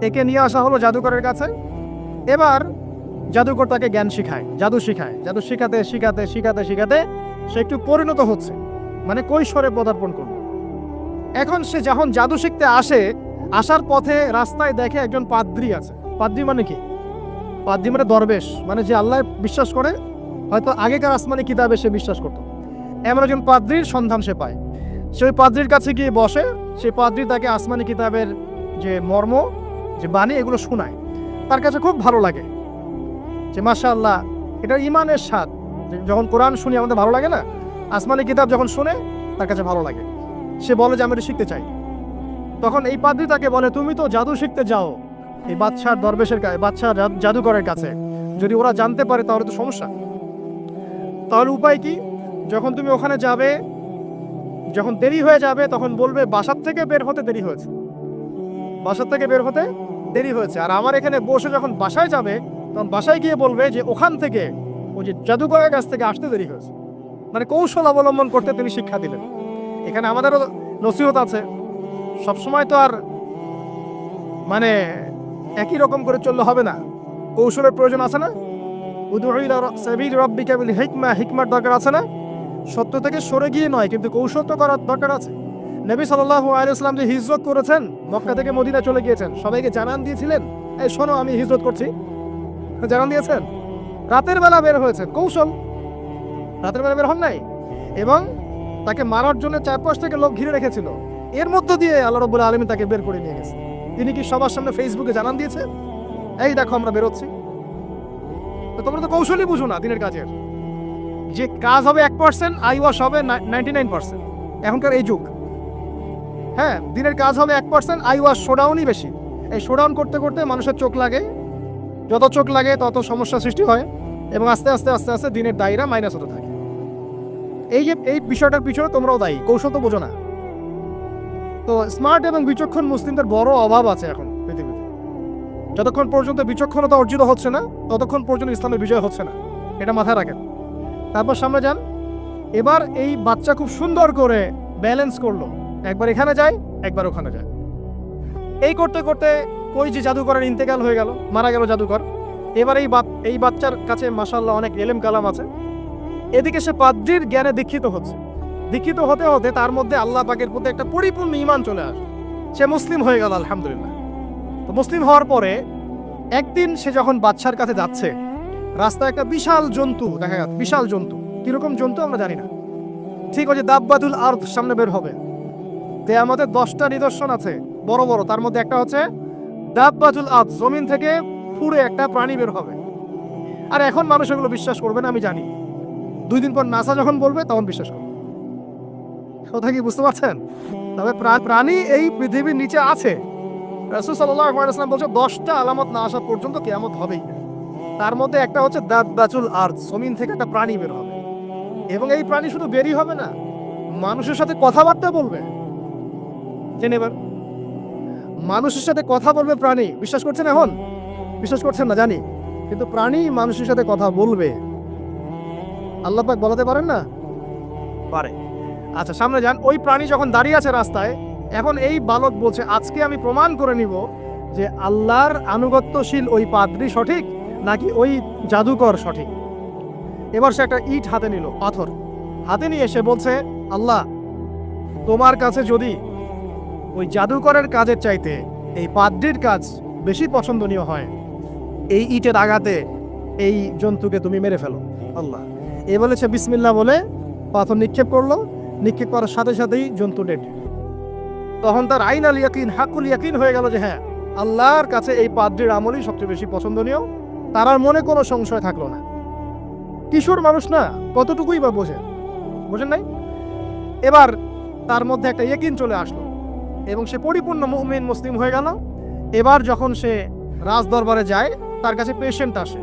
একে নিয়ে আসা হলো জাদুকরের কাছে। এবার জাদুকর তাকে জ্ঞান শিখায়, জাদু শিখায়। জাদু শিখাতে শিখাতে শিখাতে শিখাতে সে একটু পরিণত হচ্ছে, মানে কৈশোরে পদার্পণ করল। এখন সে যখন জাদু শিখতে আসে, আসার পথে রাস্তায় দেখে একজন পাদ্রী আছে। পাদ্রী মানে কি? পাদ্রী মানে দরবেশ, মানে যে আল্লাহ বিশ্বাস করে, হয়তো আগেকার আসমানি কিতাবে সে বিশ্বাস করত। এমন একজন পাদ্রীর সন্ধান সে পায়। সে ওই পাদ্রীর কাছে গিয়ে বসে। সেই পাদ্রী তাকে আসমানি কিতাবের যে মর্ম, যে বাণী, এগুলো শোনায়। তার কাছে খুব ভালো লাগে যে মাশাআল্লাহ, এটা ইমানের স্বাদ। যখন কোরআন শুনি আমাদের ভালো লাগে না, আসমানি কিতাব যখন শুনে তার কাছে ভালো লাগে। সে বলে যে আমি এটা শিখতে চাই। তখন এই পাদ্রী তাকে বলে, তুমি তো জাদু শিখতে যাও এই বাদশার দরবেশের কাছে, বাদশার জাদুকরের কাছে, যদি ওরা জানতে পারে তাহলে তো সমস্যা। তাহলে উপায় কি? যখন তুমি ওখানে যাবে, যখন দেরি হয়ে যাবে, তখন বলবে বাসার থেকে বের হতে দেরি হয়েছে, বাসার থেকে বের হতে দেরি হয়েছে। আর আমার এখানে বসে যখন বাসায় যাবে, তখন বাসায় গিয়ে বলবে যে ওখান থেকে, ওই যে জাদুকরের কাছ থেকে আসতে দেরি হয়েছে। মানে কৌশল অবলম্বন করতে তিনি শিক্ষা দিলেন। এখানে আমাদেরও নসিহত আছে, সবসময় তো আর মানে একই রকম করে চললে হবে না, কৌশলের প্রয়োজন আছে না? উদউ ইলা সাবিল রাব্বিকা বিল হিকমা, হিকমার দরকার আছে না? সত্য থেকে সরে গিয়ে নয়, কিন্তু কৌশল তো করার দরকার আছে। নবী সাল্লাল্লাহু আলাইহি ওয়াসাল্লাম যে হিজরত করেছেন, মক্কা থেকে মদিনা চলে গিয়েছেন, সবাইকে জানান দিয়েছিলেন, এই শোনো আমি হিজরত করছি, জানান দিয়েছেন। রাতের বেলা বের হয়েছেন, কৌশল। রাতের বেলা বের হন নাই, এবং তাকে মারার জন্য 4-5 থেকে লোক ঘিরে রেখেছিল। এর মধ্য দিয়ে আল্লাহ রাব্বুল আলামিন তাকে বের করে নিয়ে গেছে। তিনি কি সবার সামনে ফেসবুকে জানান দিয়েছে, এই দেখো আমরা বেরোচ্ছি? তো তোমরা তো কৌশলই বুঝো না দিনের কাজের। যে কাজ হবে 1%, আইওয়াশ হবে 99%। এখনকার এই যুগ, হ্যাঁ, দিনের কাজ হবে 1%, আইওয়াশ শোডাউনই বেশি। এই শোডাউন করতে করতে মানুষের চোখ লাগে, যত চোখ লাগে তত সমস্যা সৃষ্টি হয়, এবং আস্তে আস্তে আস্তে আস্তে দিনের দায়রা মাইনাস হতে থাকে। এই যে এই বিষয়টার পিছনে তোমরাও দায়ী, কৌশল তো বোঝো না। তো স্মার্ট এবং বিচক্ষণ মুসলিমদের বড় অভাব আছে এখন পৃথিবীতে। যতক্ষণ পর্যন্ত বিচক্ষণতা অর্জিত হচ্ছে না, ততক্ষণ পর্যন্ত ইসলামের বিজয় হচ্ছে না, এটা মাথায় রাখেন। তারপর সামনে যান। এবার এই বাচ্চা খুব সুন্দর করে ব্যালেন্স করলো, একবার এখানে যায়, একবার ওখানে যায়। এই করতে করতে ওই যে জাদুকরের ইন্তেকাল হয়ে গেল, মারা গেল জাদুকর। এবার এই বাচ্চার কাছে মাশাআল্লাহ অনেক এলেম কালাম আছে। এদিকে সে পাদ্রীর জ্ঞানে দীক্ষিত হচ্ছে। দীক্ষিত হতে হতে তার মধ্যে আল্লাহ পাকের প্রতি একটা পরিপূর্ণ ঈমান চলে আসে। সে মুসলিম হয়ে গেল, আলহামদুলিল্লাহ। তো মুসলিম হওয়ার পরে একদিন সে যখন বাদশার কাছে যাচ্ছে, রাস্তায় একটা বিশাল জন্তু দেখা যাচ্ছে। বিশাল জন্তু, কিরকম জন্তু আমরা জানি না। ঠিক ওই যে দাব্বাতুল আরদ সামনে বের হবে, আমাদের 10টা নিদর্শন আছে বড় বড়, তার মধ্যে একটা হচ্ছে দাব্বাতুল আরদ, জমিন থেকে পুরো একটা প্রাণী বের হবে। আর এখন মানুষ এগুলো বিশ্বাস করবে না, আমি জানি। 2 দিন পর নাসা যখন বলবে তখন বিশ্বাস করবে। কথা কি বুঝতে পারছেন? তবে প্রাণী এই পৃথিবীর নিচে আছে। রাসূল সাল্লাল্লাহু আলাইহি ওয়াসাল্লাম বলছে 10টা আলামত না আসা পর্যন্ত কিয়ামত হবেই না। তার মধ্যে একটা হচ্ছে দাব্বাতুল আরদ, জমিন থেকে একটা প্রাণী বের হবে। এবং এই প্রাণী শুধু বেরি হবে না, মানুষের সাথে কথাবার্তা বলবে। জেনে এবার মানুষের সাথে কথা বলবে প্রাণী। বিশ্বাস করছেন? এখন বিশ্বাস করছেন না জানি, কিন্তু প্রাণী মানুষের সাথে কথা বলবে। আল্লাহ পাক বলাতে পারেন না? পারে। আচ্ছা সামনে যান। ওই প্রাণী যখন দাঁড়িয়ে আছে রাস্তায়, এখন এই বালক বলছে আজকে আমি প্রমাণ করে নিব যে আল্লাহর আনুগত্যশীল ওই পাদ্রী সঠিক নাকি ওই জাদুকর সঠিক। এবার সে একটা ইট হাতে নিল, পাথর হাতে নিয়ে সে বলছে, আল্লাহ তোমার কাছে যদি ওই জাদুকরের কাজের চাইতে এই পাদ্রীর কাজ বেশি পছন্দনীয় হয়, এই ইটের আঘাতে এই জন্তুকে তুমি মেরে ফেলো আল্লাহ। এ বলেছে বিসমিল্লাহ বলে পাথর নিক্ষেপ করলো। নিক্ষেপ করার সাথে সাথেই জন্তু ডেড। তখন তার আইন আল ইয়াকিন, হাকুল ইয়াকিন হয়ে গেল যে হ্যাঁ, আল্লাহর কাছে এই পাদ্রীর আমলই সবচেয়ে বেশি পছন্দনীয়। তার আর মনে কোনো সংশয় থাকলো না। কিশোর মানুষ না, কতটুকুই বা বোঝেন নাই? এবার তার মধ্যে একটা ইয়াকিন চলে আসলো এবং সে পরিপূর্ণ মুমিন মুসলিম হয়ে গেল। এবার যখন সে রাজ দরবারে যায়, তার কাছে পেশেন্ট আসে,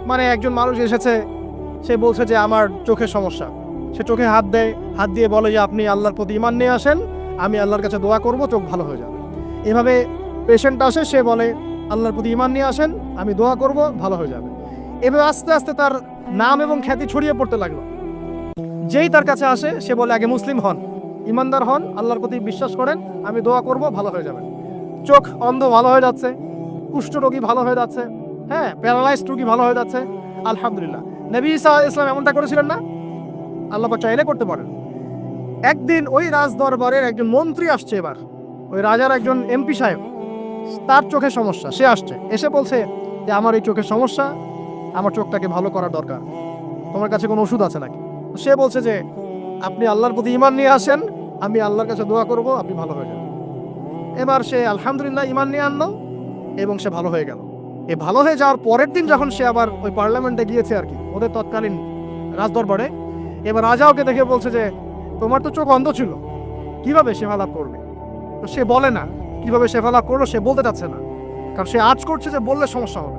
মানে একজন মানুষ এসেছে, সে বলছে যে আমার চোখের সমস্যা। সে চোখে হাত দেয়, হাত দিয়ে বলে যে আপনি আল্লাহর প্রতি ঈমান নিয়ে আসেন, আমি আল্লাহর কাছে দোয়া করব, চোখ ভালো হয়ে যাবে। এভাবে পেশেন্ট আসে, সে বলে আল্লাহর প্রতি ঈমান নিয়ে আসেন, আমি দোয়া করব, ভালো হয়ে যাবে। এভাবে আস্তে আস্তে তার নাম এবং খ্যাতি ছড়িয়ে পড়তে লাগলো। যেই তার কাছে আসে সে বলে আগে মুসলিম হন, ইমানদার হন, আল্লাহর প্রতি বিশ্বাস করেন, আমি দোয়া করব, ভালো হয়ে যাবে। চোখ অন্ধ ভালো হয়ে যাচ্ছে, কুষ্ঠ রোগী ভালো হয়ে যাচ্ছে, হ্যাঁ প্যারালাইজড রোগী ভালো হয়ে যাচ্ছে, আলহামদুলিল্লাহ। নবী ঈসা আলাইহিস সালাম এমনটা করেছিলেন না? আল্লাহ পাক চাইলে করতে পারেন। একদিন ওই রাজ দরবারের একজন মন্ত্রী আসছে, এবার ওই রাজার একজন এমপি সাহেব, তার চোখের সমস্যা, সে আসছে, এসে বলছে যে আমার এই চোখের সমস্যা, আমার চোখটাকে ভালো করার দরকার, তোমার কাছে কোনো ওষুধ আছে নাকি? সে বলছে যে আপনি আল্লাহর প্রতি ঈমান নিয়ে আসেন, আমি আল্লাহর কাছে দোয়া করব, আপনি ভালো হয়ে যাবেন। এবার সে আলহামদুলিল্লাহ ঈমান নিয়ে আনলো এবং সে ভালো হয়ে গেল। এই ভালো হয়ে যাওয়ার পরের দিন যখন সে আবার ওই পার্লামেন্টে গিয়েছে আর কি, ওদের তৎকালীন রাজদরবারে, এবার রাজা ওকে দেখে বলছে যে তোমার তো চোখ অন্ধ ছিল, কিভাবে শেফা লাভ করবে? তো সে বলে না কিভাবে শেফা লাভ করলো, সে বলতে চাচ্ছে না, কারণ সে আজ করছে যে বললে সমস্যা হবে।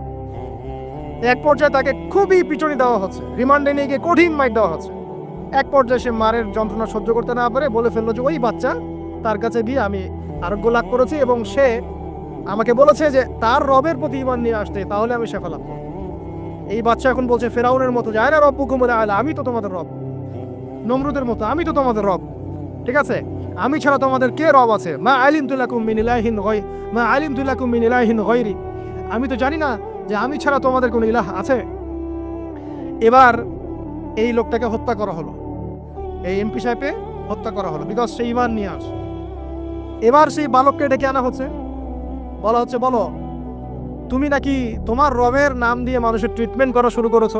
এক পর্যায়ে তাকে খুবই পিটুনি দেওয়া হচ্ছে, রিমান্ডে নিয়ে গিয়ে কঠিন মাইর দেওয়া হচ্ছে। এক পর্যায়ে সে মারের যন্ত্রণা সহ্য করতে না পারে বলে ফেললো যে ওই বাচ্চা, তার কাছে গিয়ে আমি আরোগ্য লাভ করেছি এবং সে আমাকে বলেছে যে তার রবের প্রতি ঈমান নিয়ে আসতে, তাহলে আমি শেফা লাভ করব। এই বাচ্চা এখন বলছে ফেরাউনের মতো, যায় না রব্বুকুম আলা, আমি তো তোমাদের রব। নমরুদের মতো, আমি তো তোমাদের রব। ঠিক আছে, আমি ছাড়া তোমাদের কে রব আছে? মা আলিমতু লাকুম মিন ইলাহিন গায়রি, মা আলিমতু লাকুম মিন ইলাহিন গায়রি, আমি তো জানি না যে আমি ছাড়া তোমাদের কোনো ইলাহ আছে। এবার এই লোকটাকে হত্যা করা হলো, এই এমপি সাহেবকে হত্যা করা হলো, বিকজ সে ঈমান নিয়ে আস। এবার সেই বালককে ডেকে আনা হচ্ছে, বলা হচ্ছে বলো তুমি নাকি তোমার রবের নাম দিয়ে মানুষের ট্রিটমেন্ট করা শুরু করেছো?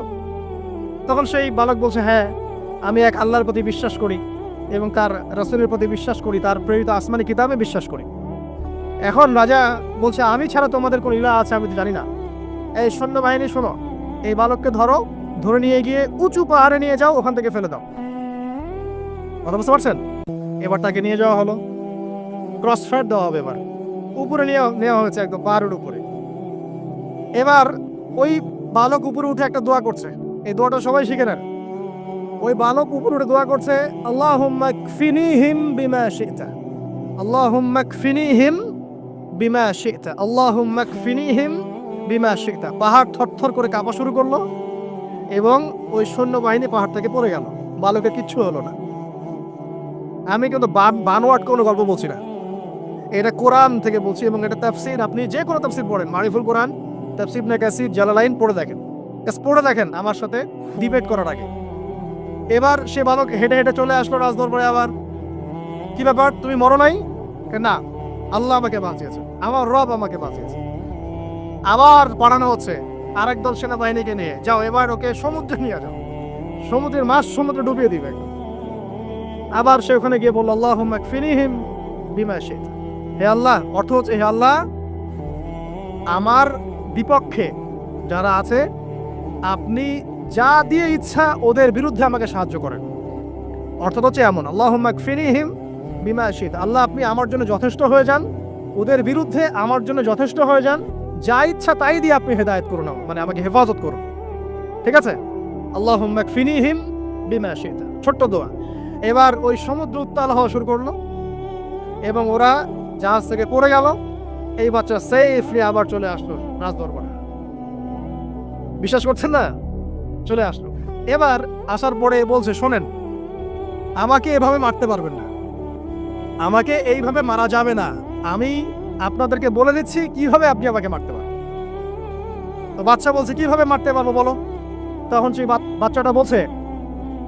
তখন সেই বালক বলছে হ্যাঁ, আমি এক আল্লাহর প্রতি বিশ্বাস করি এবং তার রাসূলের প্রতি বিশ্বাস করি, তার প্রেরিত আসমানি কিতাবে বিশ্বাস করি। এখন রাজা বলছে আমি ছাড়া তোমাদের কোন ইলাহ আছে আমি তো জানি না। এই সৈন্যবাহিনী শোনো, এই বালককে ধরো, ধরে নিয়ে গিয়ে উঁচু পাহাড়ে নিয়ে যাও, ওখান থেকে ফেলে দাও। কথা বুঝতে পারছেন? এবার তাকে নিয়ে যাওয়া হলো, ক্রস ফায়ার দেওয়া হবে, এবার উপরে নেওয়া হয়েছে, একদম পাহাড়ের উপরে। এবার ওই বালক উপরে উঠে একটা দোয়া করছে, এই দোয়াটা সবাই শিখে নেন। ওই বালক উপরে উঠে দোয়া করছে আল্লাহুম্মা কফিনিহিম বিমা শি'তা, আল্লাহুম্মা কফিনিহিম বিমা শি'তা, আল্লাহুম্মা কফিনিহিম বিমা শি'তা। পাহাড় থরথর করে কাঁপা শুরু করলো এবং ওই সৈন্যবাহিনী পাহাড় থেকে পড়ে গেল, বালকের কিচ্ছু হলো না। আমি কিন্তু বানোয়াট কোনো গল্প বলছি না, এটা কোরআন থেকে বলছি এবং এটা তাফসীর। আপনি যে কোনো তাফসীর পড়েন, মারিফুল কোরআন, তাফসীর ইবনে কাসির, জালালাইন পড়ে দেখেন আমার সাথে ডিবেট করার আগে। এবার সে বালক হেঁটে হেঁটে চলে আসলো রাজদরবারে। আবার কি ব্যাপার, তুমি মরো নাই? না, আল্লাহ আমাকে বাঁচিয়েছে, আমার রব আমাকে বাঁচিয়েছে। আবার পাঠানো হচ্ছে আরেক দল সেনাবাহিনীকে নিয়ে, যাও এবার ওকে সমুদ্রে নিয়ে যাও, সমুদ্রের মাছ সমুদ্রে ডুবিয়ে দিবে। আবার সে ওখানে গিয়ে বলল আল্লাহুম্মা কফিনিহিম বিমা শি'তা, হে আল্লাহ, অর্থ হচ্ছে হে আল্লাহ, আমার বিপক্ষে যারা আছে আপনি যা দিয়ে ইচ্ছা ওদের বিরুদ্ধে আমাকে সাহায্য করেন। অর্থাৎ হচ্ছে এমন, আল্লাহুম্মা কফিনিহিম বিমা শি'তা, আল্লাহ আপনি আমার জন্য যথেষ্ট হয়ে যান, ওদের বিরুদ্ধে আমার জন্য যথেষ্ট হয়ে যান, যা ইচ্ছা তাই দিয়ে আপনি হেদায়েত করুন, মানে আমাকে হেফাজত করুন। ঠিক আছে, আল্লাহুম্মা কফিনিহিম বিমা শিতা, ছোট্ট দোয়া। এবার ওই সমুদ্র উত্তাল হওয়া শুরু করলো এবং ওরা জাহাজ থেকে পড়ে গেল। এই বাচ্চা সেফলি আবার চলে আসলো রাজদরবারে। বিশ্বাস করছেন না? চলে আসলো। এবার আসার পরে বলছে, শোনেন, আমাকে এভাবে মারতে পারবেন না, আমাকে এইভাবে মারা যাবে না, আমি আপনাদেরকে বলে দিচ্ছি কিভাবে আপনি আমাকে মারতে পারেন। তো বাচ্চা বলছে, কিভাবে মারতে পারবো বলো। তখন সেই বাচ্চাটা বলছে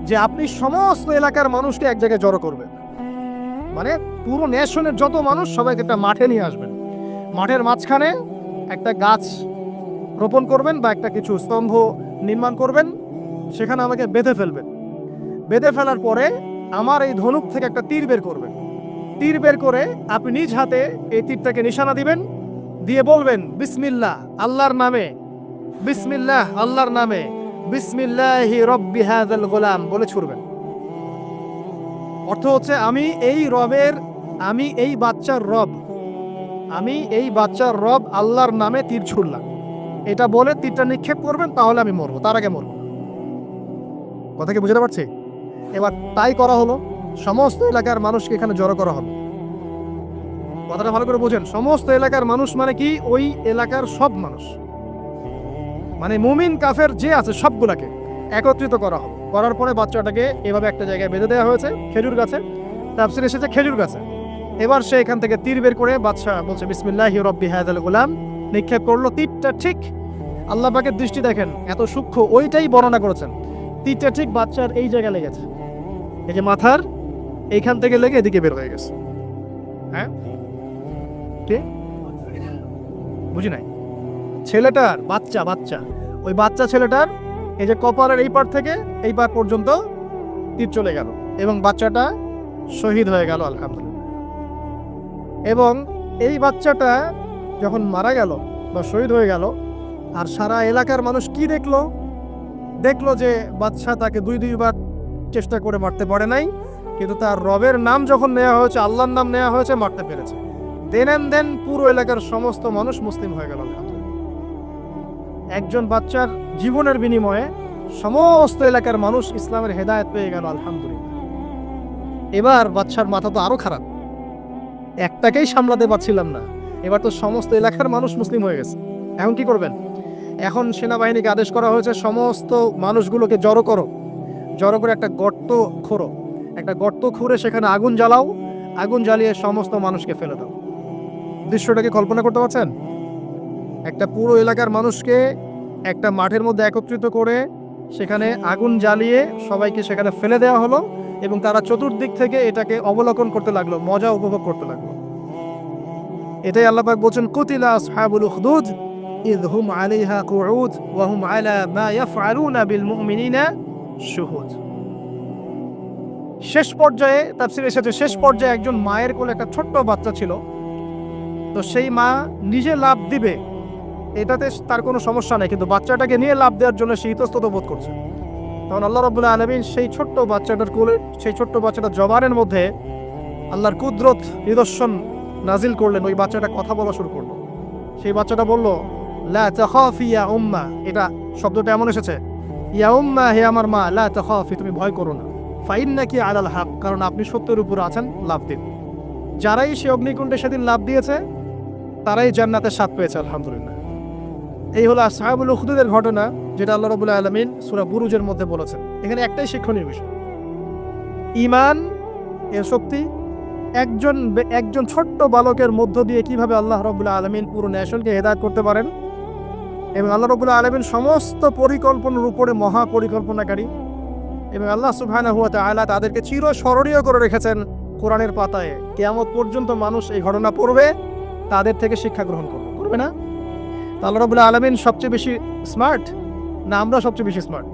যে আপনি সমস্ত এলাকার মানুষকে এক জায়গায় জড়ো করবেন, মানে পুরো নেশনের যত মানুষ সবাইকে একটা মাঠে নিয়ে আসবেন, মাঠের মাঝখানে একটা গাছ রোপণ করবেন বা একটা কিছু স্তম্ভ নির্মাণ করবেন, সেখানে আমাকে বেঁধে ফেলবেন। বেঁধে ফেলার পরে আমার এই ধনুক থেকে একটা তীর বের করবেন। তীর বের করে আপনি নিজ হাতে এই তীরটাকে নিশানা দিবেন, দিয়ে বলবেন বিসমিল্লাহ, আল্লাহর নামে, বিসমিল্লাহ, আল্লাহর নামে, বিসমিল্লাহি রব্বি হাযাল গোলাম বলে ছুড়বেন। অর্থ হচ্ছে আমি এই বাচ্চার রব, আমি এই বাচ্চার রব আল্লাহর নামে তীর ছুড়লাম, এটা বলে তীরটা নিক্ষেপ করবেন, তাহলে আমি মরবো, তার আগে মরবো। কথা কি বুঝতে পারছি? এবার তাই করা হলো, সমস্ত এলাকার মানুষকে এখানে জড়ো করা হলো। কথাটা ভালো করে বোঝেন, সমস্ত এলাকার মানুষ মানে কি? ওই এলাকার সব মানুষ, মানে মুমিন কাফের যে আছে সবগুলাকে একত্রিত করা হলো। করার পরে বাচ্চাটাকে এভাবে একটা জায়গায় বেঁধে দেওয়া হয়েছে, খেজুর গাছে, তাফসীরে এসেছে খেজুর গাছে। এবার সে এখান থেকে তীর বের করে বাদশা বলছে বিসমিল্লাহি রব্বি হাযাল গোলাম, নিক্ষেপ করলো। তীরটা ঠিক, আল্লাহ পাকের দৃষ্টি দেখেন এত সূক্ষ্ম, ওইটাই বর্ণনা করেছেন। তীরটা ঠিক বাচ্চার এই জায়গায় লেগেছে, এই যে মাথার এইখান থেকে লেগে এদিকে বের হয়ে গেছে। হ্যাঁ, ঠিক বুঝি নাই। ছেলেটার বাচ্চা ওই বাচ্চা ছেলেটার এই যে কপালের এই পার থেকে এই পার পর্যন্ত তীর চলে গেল এবং বাচ্চাটা শহীদ হয়ে গেল, আলহামদুলিল্লাহ। এবং এই বাচ্চাটা যখন মারা গেল বা শহীদ হয়ে গেল, আর সারা এলাকার মানুষ কি দেখলো যে বাদশা তাকে দুইবার চেষ্টা করে মারতে পারে নাই, কিন্তু তার রবের নাম যখন নেওয়া হয়েছে, আল্লাহর নাম নেওয়া হয়েছে, মারতে পেরেছে। দেন পুরো এলাকার সমস্ত মানুষ মুসলিম হয়ে গেল, আলহামদুলিল্লাহ। একজন বাচ্চার জীবনের বিনিময়ে সমস্ত এলাকার মানুষ ইসলামের হেদায়েত পেয়ে গেল, আলহামদুলিল্লাহ। এবার বাচ্চার মাথা তো আরো খারাপ, একটাকেই সামলাতে পারছিলাম না, এবার তো সমস্ত এলাকার মানুষ মুসলিম হয়ে গেছে। এখন কি করবেন? এখন সেনাবাহিনীকে আদেশ করা হয়েছে সমস্ত মানুষগুলোকে জড়ো করে একটা গর্ত খোঁড়ো, একটা গর্ত খুঁড়ে সেখানে আগুন জ্বালাও, আগুন জ্বালিয়ে সমস্ত মানুষকে ফেলে দাও। দৃশ্যটাকে কল্পনা করতে পারছেন? একটা পুরো এলাকার মানুষকে একটা মাঠের মধ্যে একত্রিত করে সেখানে আগুন জ্বালিয়ে সবাইকে সেখানে ফেলে দেওয়া হলো এবং তারা চতুর্দিক থেকে এটাকে অবলোকন করতে লাগলো, মজা উপভোগ করতে লাগলো। এটাই আল্লাহ পাক বলছেন, কুতিলা আসহাবুল উখদুদ ইয হুম আলাইহা কুউদ ওয়া হুম আলা মা ইয়াফআলুনা বিল মুমিনিনা শুহুদ। শেষ পর্যায়ে তাফসীরে এসেছে, শেষ পর্যায়ে একজন মায়ের কোলে একটা ছোট্ট বাচ্চা ছিল। তো সেই মা নিজে লাফ দিবে, এটাতে তার কোনো সমস্যা নেই, কিন্তু বাচ্চাটাকে নিয়ে লাফ দেওয়ার জন্য সে ইতস্তত বোধ করছে। তখন আল্লাহ রাব্বুল আলামিন সেই ছোট্ট বাচ্চাটার কোলে, সেই ছোট্ট বাচ্চাটার জবানের মধ্যে আল্লাহর কুদরত নিদর্শন নাজিল করলেন। ওই বাচ্চাটা কথা বলা শুরু করলো। সেই বাচ্চাটা বলল, লা তাখাফি ইয়া উম্মা, এটা শব্দটা এমন এসেছে, ইয়া উম্মা, হে আমার মা, লা তাখাফি, তুমি ভয় করো না, ফাইন্নাকি আলাল হক, কারণ আপনি সত্যের উপর আছেন, লাভ দিন। যারাই সে অগ্নিকুণ্ডে সেদিন লাভ দিয়েছে তারাই জান্নাতের স্বাদ পেয়েছে, আলহামদুলিল্লাহ। এই হলো আসহাবুল উখদুদের ঘটনা, যেটা আল্লাহ রাব্বুল আলামিন সূরা বুরুজের মধ্যে বলেছেন। এখানে একটাই শিক্ষণীয় বিষয়, ঈমান এর শক্তি একজন ছোট্ট বালকের মধ্য দিয়ে কিভাবে আল্লাহ রাব্বুল আলামিন পুরো নেশনকে হেদায়েত করতে পারেন, এবং আল্লাহ রাব্বুল আলামিন সমস্ত পরিকল্পনার উপরে মহা পরিকল্পনাকারী, এবং আল্লাহ সুবহানাহু ওয়া তাআলা তাদেরকে চিরস্মরণীয় করে রেখেছেন কোরআনের পাতায়। কিয়ামত পর্যন্ত মানুষ এই ঘটনা পড়বে, তাদের থেকে শিক্ষা গ্রহণ করবে না? আল্লাহ রাব্বুল আলামিন সবচেয়ে বেশি স্মার্ট না আমরা সবচেয়ে বেশি স্মার্ট?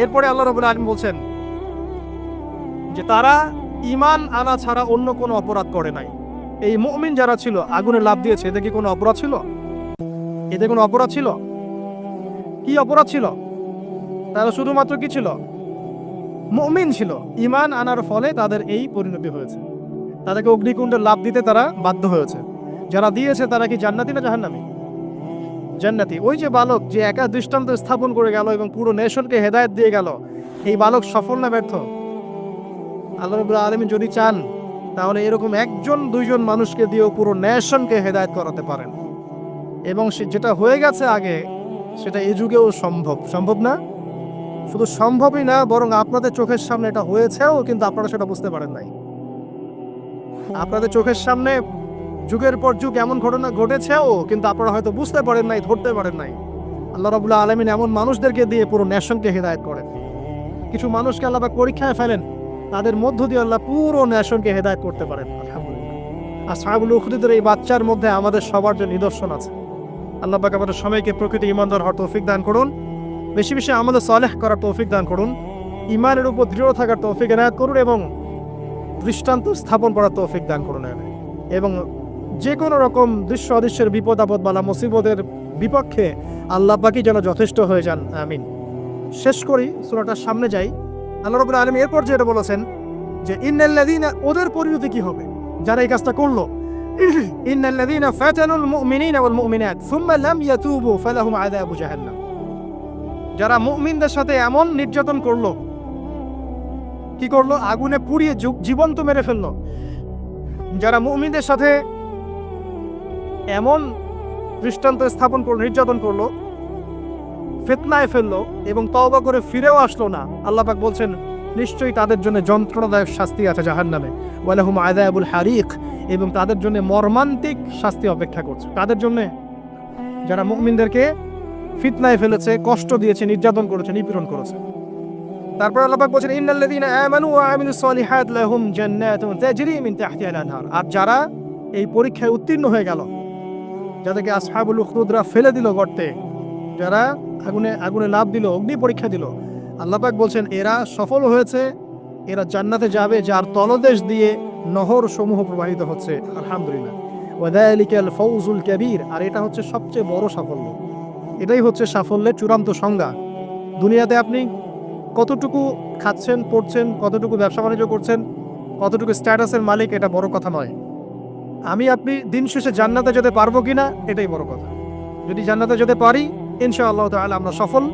এরপরে আল্লাহ রাব্বুল আলামিন বলছেন যে তারা ঈমান আনা ছাড়া অন্য কোনো অপরাধ করে নাই। এই মুমিন যারা ছিল আগুনে লাফ দিয়েছে, এতে কি কোনো অপরাধ ছিল? এতে কোনো অপরাধ ছিল? কি অপরাধ ছিল? তারা শুধুমাত্র কি ছিল? মুমিন ছিল। ঈমান আনার ফলে তাদের এই পরিণতি হয়েছে, তাদেরকে অগ্নিকুণ্ডে লাফ দিতে তারা বাধ্য হয়েছে। যারা দিয়েছে তারা কি জান্নাতি না জাহান্নামী? জান্নাতি। ওই যে বালক যে একা দৃষ্টান্ত স্থাপন করে গেল এবং পুরো নেশনকে হেদায়েত দিয়ে গেল, এই বালক সফল না ব্যর্থ? আল্লাহ রাব্বুল আলামিন যদি চান তাহলে এরকম একজন দুইজন মানুষকে দিয়েও পুরো নেশনকে হেদায়েত করাতে পারেন। এবং সে যেটা হয়ে গেছে আগে সেটা এই যুগেও সম্ভব না? শুধু সম্ভবই না, বরং আপনাদের চোখের সামনে এটা হয়েছেও, কিন্তু আপনারা সেটা বুঝতে পারেন নাই। আপনাদের চোখের সামনে যুগের পর যুগ এমন ঘটনা ঘটেছেও, কিন্তু আপনারা হয়তো বুঝতে পারেন নাই, ধরতে পারেন নাই। আল্লাহ রাব্বুল আলামিন এমন মানুষদেরকে দিয়ে পুরো নেশনকে হেদায়েত করেন। কিছু মানুষকে আল্লাহ পাক পরীক্ষায় ফেলেন, তাদের মধ্য দিয়ে আল্লাহ পুরো নেশনকে হেদায়েত করতে পারেন। আলহামদুলিল্লাহ। আসহাবুল উখদুদের এই বাচ্চার মধ্যে আমাদের সবার যে নিদর্শন আছে। আল্লাহ পাক আমাদের সবাইকে প্রকৃত ঈমানদার হওয়ার তৌফিক দান করুন, বেশি বেশি আমাদের সালেহ করার তৌফিক দান করুন, ঈমানের উপর দৃঢ় থাকার তৌফিক এনায়েত করুন এবং দৃষ্টান্ত স্থাপন করার তৌফিক দান করুন। এবং যে কোনো রকম দৃশ্য অদৃশ্যের বিপদ আপদ বালা মুসিবতের বিপক্ষে আল্লাহ পাকই যেন যথেষ্ট হয়ে যান। আমিন। শেষ করি, সূরাটার সামনে যাই। আল্লাহ রাব্বুল আলামিন এরপর যেটা বলেছেন যে ইন্নাল্লাযীনা, ওদের পরিণতি কি হবে যারা এই কাজটা করলো। ইন্নাল্লাযীনা ফাতানুল মুমিনিনা ওয়াল মুমিনাত সুম্মা লাম ইয়াতুবু ফালাহুম আযাবু জাহান্নাম। যারা মুমিনদের সাথে এমন নির্যাতন করলো, কি করলো? আগুনে পুড়িয়ে জীবন্ত মেরে ফেললো। যারা মুমিনদের সাথে এমন দৃষ্টান্ত স্থাপন করলো, নির্যাতন করলো, ফিতনায় ফেললো এবং তওবা করে ফিরেও আসলো না, আল্লাহ পাক বলছেন নিশ্চয়ই তাদের জন্য যন্ত্রণাদায়ক শাস্তি আছে জাহান্নামে। ওয়ালাহুম আযাবুল হারিক, এবং তাদের জন্য মর্মান্তিক শাস্তি অপেক্ষা করছে। তাদের জন্য যারা মুমিনদেরকে ফিতনায় ফেলেছে, কষ্ট দিয়েছে, নির্যাতন করেছে, নিপীড়ন করেছে। তারপর আল্লাহ পাক বলেছেন ইন্নাল্লাযীনা আমানু ওয়া আমিলুস সলিহাত লাহুম জান্নাতুন তাজরি মিন তাহতিহা আল-আনহার। আর যারা এই পরীক্ষায় উত্তীর্ণ হয়ে গেল, যাদেরকে আসহাবুল উখদুদরা ফেলে দিল গর্তে, যারা আগুনে লাফ দিল, অগ্নি পরীক্ষা দিল, আল্লাহ পাক বলছেন এরা সফল হয়েছে, এরা জান্নাতে যাবে যার তলদেশ দিয়ে নহর সমূহ প্রবাহিত হচ্ছে। আলহামদুলিল্লাহ। ওয়া যালিকাল ফাওজুল কাবীর। আর এটা হচ্ছে সবচেয়ে বড় সাফল্য। এটাই হচ্ছে সাফল্যের চূড়ান্ত সংজ্ঞা। দুনিয়াতে আপনি কতটুকু খাচ্ছেন, পড়ছেন, কতটুকু ব্যবসা বাণিজ্য করছেন, কতটুকু স্ট্যাটাসের মালিক, এটা বড় কথা নয়। আপনি দিন শেষে জান্নাতে যেতে পারবো কিনা, এটাই বড় কথা। যদি জান্নাতে যেতে পারি ইনশাআল্লাহ তাআলা আমরা সফল।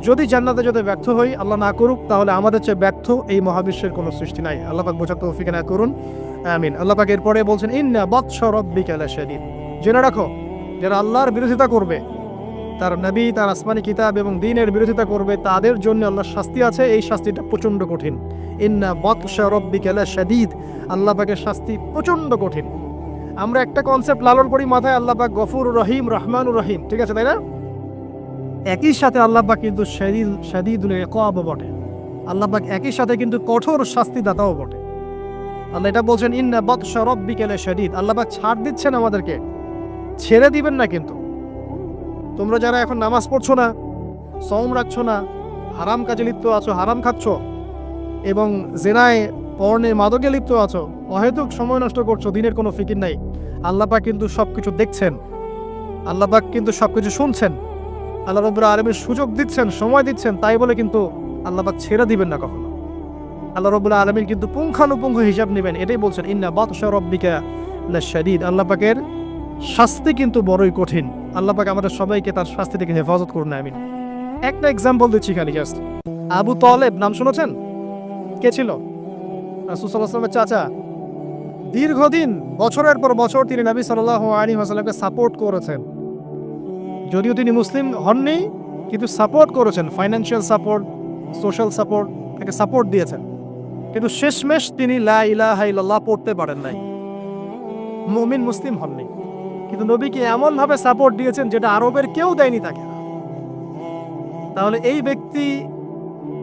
যদি জান্নাতে যেতে ব্যর্থ হই, আল্লাহ না করুক, তাহলে আমাদের চেয়ে ব্যর্থ এই মহাবিশ্বের কোনো সৃষ্টি নাই। আল্লাহ পাক বোঝার তৌফিক এনায়েত করুন। আমিন। আল্লাহ পাক এরপরে বলছেন ইন্না বাতশা রাব্বিকা লাশাদীদ। জেনে রাখো, যারা আল্লাহর বিরোধিতা করবে, তার নবী, তার আসমানি কিতাব এবং দ্বীনের বিরোধিতা করবে, তাদের জন্য আল্লাহর শাস্তি আছে। এই শাস্তিটা প্রচণ্ড কঠিন। ইন্না বাতশা রাব্বিকা লাশাদীদ। আল্লাহ পাকের শাস্তি প্রচণ্ড কঠিন। আমরা একটা কনসেপ্ট লালন করি মাথায়, আল্লাহ পাক গফুরুর রহিম, রহমানুর রহিম, ঠিক আছে, তাই না? একই সাথে আল্লাহ পাক কিন্তু শাদীদুল ইকাব বটে। আল্লাহ পাক একই সাথে কিন্তু কঠোর শাস্তিদাতাও বটে। আল্লাহ এটা বলছেন ইন্না বাতশা রাব্বিকা লাশাদীদ। আল্লাহ পাক ছাড় দিচ্ছেন আমাদেরকে, ছেড়ে দিবেন না কিন্তু। তোমরা যারা এখন নামাজ পড়ছো না, সওম রাখছো না, হারাম কাজে লিপ্ত আছো, হারাম খাচ্ছ এবং জিনায়, পর্নে, মাদকে লিপ্ত আছো, অহেতুক সময় নষ্ট করছো, দিনের কোনো ফিকির নাই, আল্লাহ পাক কিন্তু সবকিছু দেখছেন, আল্লাহ পাক কিন্তু সবকিছু শুনছেন। আল্লাহ রাব্বুল আলামিন সুযোগ দিচ্ছেন, সময় দিচ্ছেন, তাই বলে কিন্তু আল্লাহ পাক ছেড়ে দিবেন না কখনো। আল্লাহ রাব্বুল আলামিন কিন্তু পুঙ্খানুপুঙ্খ হিসাব নেবেন। এটাই বলছেন ইন্না বাতশা রাব্বিকা লাশাদীদ। আল্লাহ পাকের শাস্তি কিন্তু বড়ই কঠিন। আল্লাহ পাক আমাদের সবাইকে তার শাস্তি থেকে হেফাজত করুন। আমিন। একটা এক্সাম্পল দিচ্ছি খালি জাস্ট। আবু তালেব নাম শুনেছেন? কে ছিল? রাসূল সাল্লাল্লাহু আলাইহি ওয়াসাল্লামের চাচা। দীর্ঘদিন, বছরের পর বছর তিনি নবী সাল্লাল্লাহু আলাইহি ওয়াসাল্লামকে সাপোর্ট করেছেন। যদিও তিনি মুসলিম হননি, কিন্তু সাপোর্ট করেছেন, ফাইন্যান্সিয়াল সাপোর্ট, সোশ্যাল সাপোর্ট, তাকে সাপোর্ট দিয়েছেন। কিন্তু শেষমেশ তিনি লা ইলাহা ইল্লাল্লাহ পড়তে পারেন নাই, মুমিন মুসলিম হননি। কিন্তু নবীকে এমনভাবে সাপোর্ট দিয়েছেন যেটা আরবের কেউ দেয়নি তাকে। তাহলে এই ব্যক্তি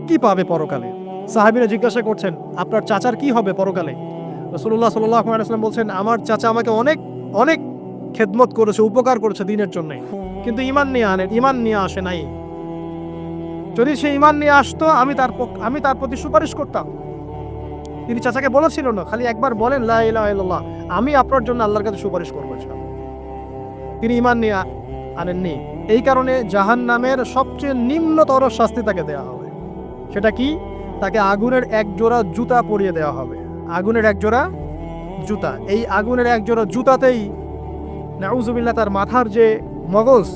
কি পাবে পরকালে? সাহাবীরা জিজ্ঞাসা করছেন আপনার চাচার কি হবে পরকালে? রাসূলুল্লাহ সাল্লাল্লাহু আলাইহি ওয়াসাল্লাম বলছেন আমার চাচা আমাকে অনেক অনেক খেদমত করেছে, উপকার করেছে দিনের জন্য, কিন্তু ঈমান নিয়ে আসে নাই। যদি সে ঈমান নিয়ে আসতো আমি তার প্রতি সুপারিশ করতাম। তিনি চাচাকে বলেছিল না, খালি একবার বলেন লা ইলাহা ইল্লাল্লাহ, আমি আপনার জন্য আল্লাহর কাছে সুপারিশ করব। তিনি ঈমান নিয়ে আনেননি। এই কারণে জাহান্নামের সবচেয়ে নিম্নতর শাস্তি তাকে দেওয়া হবে। সেটা কি? তাকে আগুনের এক জোড়া জুতা পরিয়ে দেওয়া হবে। আগুনের এক জোড়া জুতা। এই আগুনের এক জোড়া জুতাতেই নাউজুবিল্লাহ তার মাথার যে মগজ,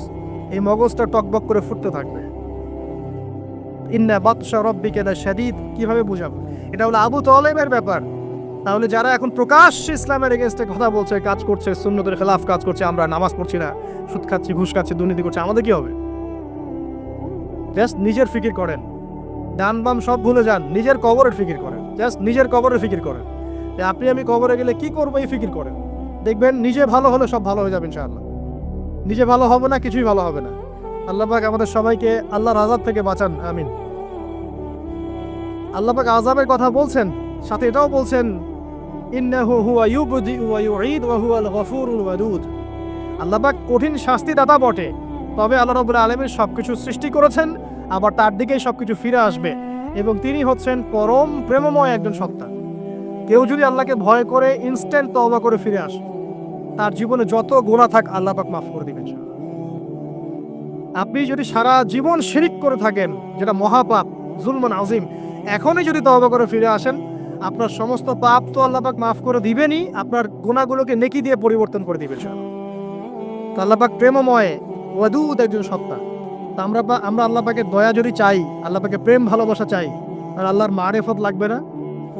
এই মগজটা টকবক করে ফুটতে থাকবে। ইন্না বাতশা রাব্বিকা লাশাদীদ, কিভাবে বুঝাবো? এটা হলো আবু তালেবের ব্যাপার। তাহলে যারা এখন প্রকাশ্যে ইসলামের এগেইনস্টে কথা বলছে, কাজ করছে, সুন্নতের খেলাফ কাজ করছে, আমরা নামাজ পড়ছি না, সুদ খাচ্ছি, ঘুষ খাচ্ছি, দুর্নীতি করছি, আমাদের কি হবে? জাস্ট নিজের ফিকির করেন, ডান বাম সব ভুলে যান, নিজের কবরের ফিকির করেন, জাস্ট নিজের কবরের ফিকির করেন যে আপনি আমি কবরে গেলে কি করবো, এই ফিকির করেন। দেখবেন নিজে ভালো হলে সব ভালো হয়ে যাবে ইনশাআল্লাহ। নিজে ভালো হবে না, কিছুই ভালো হবে না। আল্লাহ পাক আমাদের সবাইকে আল্লাহর আযাব থেকে বাঁচান, আমিন। আল্লাহ পাক আযাবের কথা বলছেন, সাথে এটাও বলছেন ইন্নাহু হুয়া ইউবদিউ ওয়া ইউঈদ ওয়া হুয়াল গফুরুল ওয়াদুদ। আল্লাহ পাক কঠিন শাস্তিদাতা বটে, তবে আল্লাহ রাব্বুল আলামিন সবকিছু সৃষ্টি করেছেন, আবার তার দিকেই সবকিছু ফিরে আসবে, এবং তিনি হচ্ছেন পরম প্রেমময় একজন সত্তা। কেউ যদি আল্লাহকে ভয় করে ইনস্ট্যান্ট তওবা করে ফিরে আসে, তার জীবনে যত গুনাহ থাক আল্লাহ পাক মাফ করে দিবেন। আপনি যদি সারা জীবন শিরিক করে থাকেন, যেটা মহাপাপ, জুলমুন আযীম, এখনই যদি তওবা করে ফিরে আসেন, আপনার সমস্ত পাপ তো আল্লাহ পাক মাফ করে দিবেনই, আপনার গুনাহগুলোকে নেকি দিয়ে পরিবর্তন করে দিবেন। তো আল্লাহ পাক প্রেমময়, ওয়াদুদ একজন সত্তা। তা আমরা আল্লাহ পাকের দয়া যদি চাই, আল্লাহ পাকের প্রেম ভালোবাসা চাই, আর আল্লাহর মারিফত লাগবে না,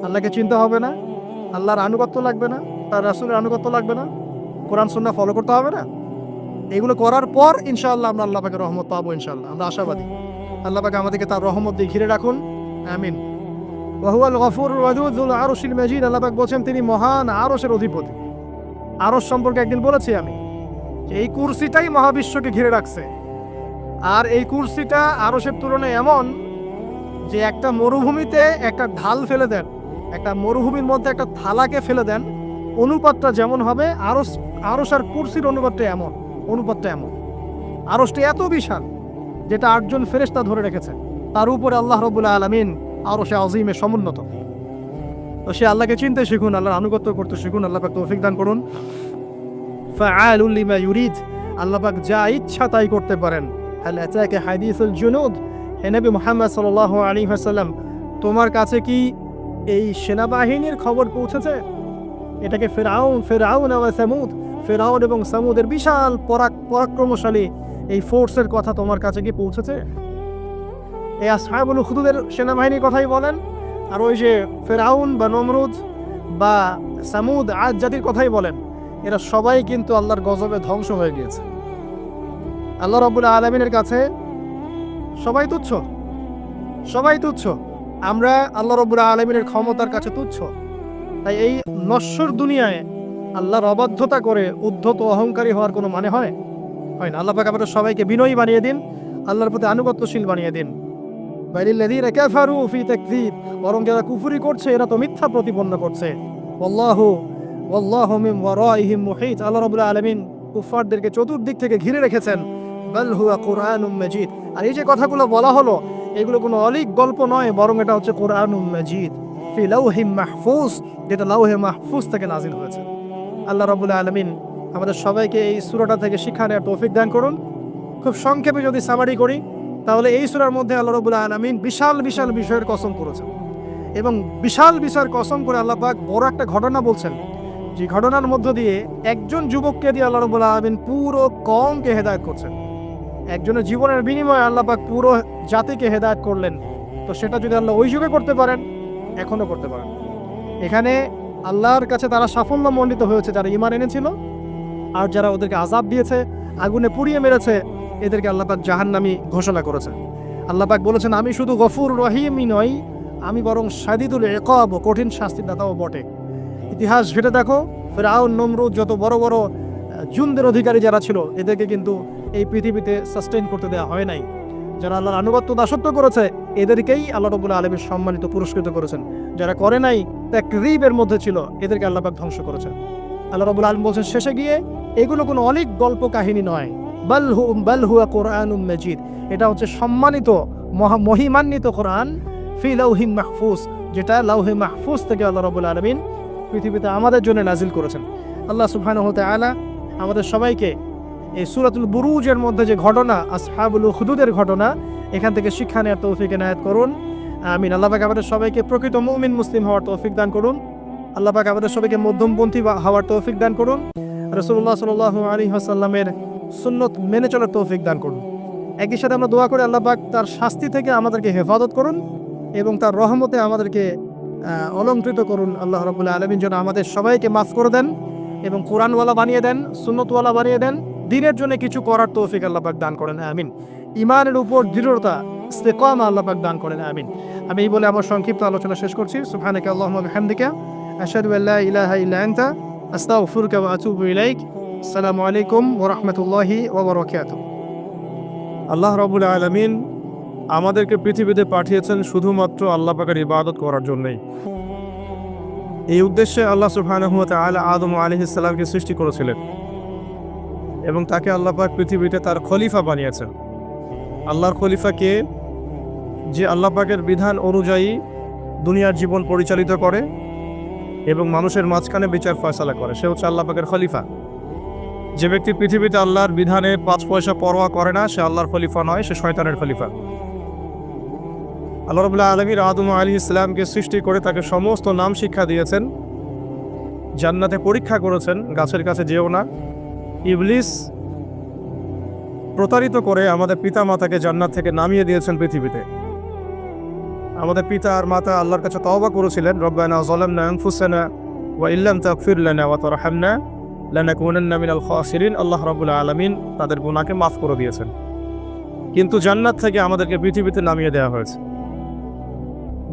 আল্লাহকে চিনতে হবে না, আল্লাহর আনুগত্য লাগবে না, তার রাসূলের আনুগত্য লাগবে না, কোরআন সুন্নাহ ফলো করতে হবে না। এগুলো করার পর ইনশাআল্লাহ আমরা আল্লাহ পাকের রহমত পাবো, ইনশাআল্লাহ আমরা আশাবাদী। আল্লাহ পাক আমাদেরকে তার রহমত দিয়ে ঘিরে রাখুন, আমিন। ওয়া হুয়াল গফুরুর ওয়াদুদ যুল আরশিল মাজিদ। আল্লাহ পাক বলেন তিনি মহান আরশের অধিপতি। আরশ সম্পর্কে একদিন বলেছি আমি যে এই কুরসিটাই মহাবিশ্বকে ঘিরে রাখছে, আর এই কুরসিটা আরশের তুলনায় এমন যে একটা মরুভূমিতে একটা ঢাল ফেলে দেন, একটা মরুভূমির মধ্যে একটা থালাকে ফেলে দেন, অনুপাতটা যেমন হবে, আরশ আর কুরসির অনুপাতটা এমন, আরশটি এত বিশাল যেটা 8 জন ফেরেশতা ধরে রেখেছে, তার উপরে আল্লাহ রাব্বুল আলামিন আরশে আযীমে সমুন্নত। তো সে আল্লাহকে চিনতে শিখুন, আল্লাহর আনুগত্য করতে শিখুন। আল্লাহ পাক তৌফিক দান করুন। ফাআলুল লিমা ইউরিদ, আল্লাহ পাক যা ইচ্ছা তাই করতে পারেন। হাল আতাকা হাদিসুল জুনুদ, হে নবী মুহাম্মদ সাল্লাল্লাহু আলাইহি ওয়াসাল্লাম, তোমার কাছে কি এই সেনাবাহিনীর খবর পৌঁছেছে? এটাকে ফেরাউন ওয়া সামুদ, ফেরাউন এবং সামুদের বিশাল পরাক্রমশালী এই ফোর্সের কথা তোমার কাছে কি পৌঁছেছে? এই আসহাবুল উখদুদের সেনাবাহিনীর কথাই বলেন, আর ওই যে ফেরাউন বা নমরুদ বা সামুদ, আদ জাতির কথাই বলেন, এরা সবাই কিন্তু আল্লাহর গজবে ধ্বংস হয়ে গিয়েছে। আল্লাহ রাব্বুল আলামিনের কাছে সবাই তুচ্ছ। আমরা আল্লাহ রাব্বুল আলামিনের ক্ষমতার কাছে তুচ্ছ। তাই এই নশ্বর দুনিয়ায় আল্লাহর অবাধ্যতা করে উদ্ধত অহংকারী হওয়ার কোনো মানে হয় না। আল্লাহ পাক আমাদের সবাইকে বিনয়ী বানিয়ে দিন, আল্লাহর প্রতি আনুগত্যশীল বানিয়ে দিন। বাইলিল্লাযীনা কাফারু ফি তাকযীব, বরং যারা কুফরি করছে এরা তো মিথ্যা প্রতিপন্ন করছে। ওয়াল্লাহু মিন ওয়ারাইহিম মুহীত, আল্লাহ রাব্বুল আলামিন কুফফারদেরকে চতুর্দিক থেকে ঘিরে রেখেছেন। বাল হুয়া কুরআনুম মাজিদ, আর এই যে কথাগুলো বলা হলো এগুলো কোনো অলীক গল্প নয়, বরং এটা হচ্ছে কুরআনুম মাজিদ ফি লাওহিম মাহফুজ, যেটা লাওহে মাহফুজ থেকে নাজিল হয়েছে। আল্লাহ রাব্বুল আলামিন আমাদের সবাইকে এই সূরাটা থেকে শিক্ষা নেওয়ার তৌফিক দান করুন। খুব সংক্ষেপে যদি সামারি করি, তাহলে এই সূরার মধ্যে আল্লাহ রাব্বুল আলামিন বিশাল বিশাল বিষয়ের কসম করেছেন, এবং বিশাল বিষয়ের কসম করে আল্লাহ পাক বড় একটা ঘটনা বলছেন, যে ঘটনার মধ্য দিয়ে একজন যুবককে দিয়ে আল্লাহ রাব্বুল আলামিন পুরো কওমকে হেদায়েত করছেন। একজনের জীবনের বিনিময়ে আল্লাহ পাক পুরো জাতিকে হেদায়েত করলেন। তো সেটা যদি আল্লাহ ওই যুগে করতে পারেন, এখনো করতে পারেন। এখানে আল্লাহর কাছে তারা সাফল্য মণ্ডিত হয়েছে যারা ঈমান এনেছিল, আর যারা ওদেরকে আযাব দিয়েছে, আগুনে পুড়িয়ে মেরেছে, এদেরকে আল্লাহ পাক জাহান্নামী ঘোষণা করেছে। আল্লাহ পাক বলেছেন আমি শুধু গফুর রহিমই নই, আমি বরং শাদীদুল ইকাব, কঠিন শাস্তির দাতাও বটে। ইতিহাস ঘেটে দেখো, ফিরআউন, নমরুদ, যত বড় বড় জুনদের অধিকারী যারা ছিল, এদেরকে কিন্তু এই পৃথিবীতে সাস্টেইন করতে দেওয়া হয় নাই। যারা আল্লাহর আনুগত্য দাসত্ব করেছে এদেরকেই আল্লাহ রাব্বুল আলামিন সম্মানিত পুরস্কৃত করেছেন। যারা করে নাই, তাকযীবের মধ্যে ছিল, এদেরকে আল্লাহ পাক ধ্বংস করেছেন। আল্লাহ রাব্বুল আলামিন বলছেন শেষে গিয়ে, এগুলো কোনো অলীক গল্প কাহিনী নয়, বাল হুয়া কুরআনুম মাজিদ, এটা হচ্ছে সম্মানিত মহিমান্বিত কোরআন ফি লাওহিম মাহফুজ, যেটা লাওহে মাহফুজ থেকে আল্লাহ রাব্বুল আলামিন পৃথিবীতে আমাদের জন্য নাজিল করেছেন। আল্লাহ সুবহানাহু ওয়া তাআলা আমাদের সবাইকে এই সূরাতুল বুরুজের মধ্যে যে ঘটনা, আসহাবুল উখদুদের ঘটনা, এখান থেকে শিক্ষা নেওয়ার তৌফিক এনায়েত করুন, আমিন। আল্লাহ পাক আমাদের সবাইকে প্রকৃত মুমিন মুসলিম হওয়ার তৌফিক দান করুন। আল্লাহ পাক আমাদের সবাইকে মধ্যমপন্থী হওয়ার তৌফিক দান করুন। রাসূলুল্লাহ সাল্লাল্লাহু আলাইহি ওয়াসাল্লামের সুন্নত মেনে চলার তৌফিক দান করুন। একই সাথে আমরা দোয়া করি আল্লাহ পাক তার শাস্তি থেকে আমাদেরকে হেফাজত করুন এবং তার রহমতে আমাদেরকে অলঙ্কৃত করুন। আল্লাহ রাব্বুল আলামিন যেন আমাদের সবাইকে মাফ করে দেন এবং কোরআনওয়ালা বানিয়ে দেন, সুন্নতওয়ালা বানিয়ে দেন, দ্বীনের জন্য কিছু করার তৌফিক আল্লাহ পাক দান করেন, আমিন। ঈমানের উপর দৃঢ়তা, ইস্তেকামা আল্লাহ পাক দান করেন, আমিন। আমি এই বলে আমার সংক্ষিপ্ত আলোচনা শেষ করছি। সুবহানাকা আল্লাহুম্মা ওয়া বিহামদিকা আশহাদু আল্লা ইলাহা ইল্লা আনতা আস্তাগফিরুকা ওয়া আতুবু ইলাইক। আসসালামু আলাইকুম ওয়া রাহমাতুল্লাহি ওয়া বারাকাতুহু। আল্লাহ রাব্বুল আলামিন আমাদেরকে পৃথিবীতে পাঠিয়েছেন শুধুমাত্র আল্লাহ পাকের ইবাদত করার জন্যই। এই উদ্দেশ্যে আল্লাহ সুবহানাহু ওয়া তাআলা আদম আলাইহিস সালামকে সৃষ্টি করেছিলেন এবং তাকে আল্লাহ পাক পৃথিবীতে তার খলিফা বানিয়েছেন। আল্লাহর খলিফাকে যে আল্লাহ পাকের বিধান অনুযায়ী দুনিয়ার জীবন পরিচালিত করে এবং মানুষের মাঝখানে বিচার ফয়সালা করে, সে হচ্ছে আল্লাহ পাকের খলিফা। যে ব্যক্তি পৃথিবীতে আল্লাহর বিধানে 5 পয়সা পরোয়া করে না, সে আল্লাহর খলিফা নয়, সে শয়তানের খলিফা। আল্লাহ রাব্বুল আলামিন আদম আলাইহিস সালামকে সৃষ্টি করে তাকে সমস্ত নাম শিক্ষা দিয়েছেন, জান্নাতে পরীক্ষা করেছেন, গাছের কাছে যেও না। ইবলিস প্রতারিত করে আমাদের পিতা মাতাকে জান্নাত থেকে নামিয়ে দিয়েছেন পৃথিবীতে। আমাদের পিতা আর মাতা আল্লাহর কাছে তওবা করেছিলেন, রব্বানা যালামনা আনফুসানা ওয়া ইল্লাম তাগফির লানা ওয়া তারহামনা লানাকুনান্না মিনাল খাসিরিন। আল্লাহ রাব্বুল আলামিন তাদের গুনাহকে মাফ করে দিয়েছেন, কিন্তু জান্নাত থেকে আমাদেরকে পৃথিবীতে নামিয়ে দেওয়া হয়েছে।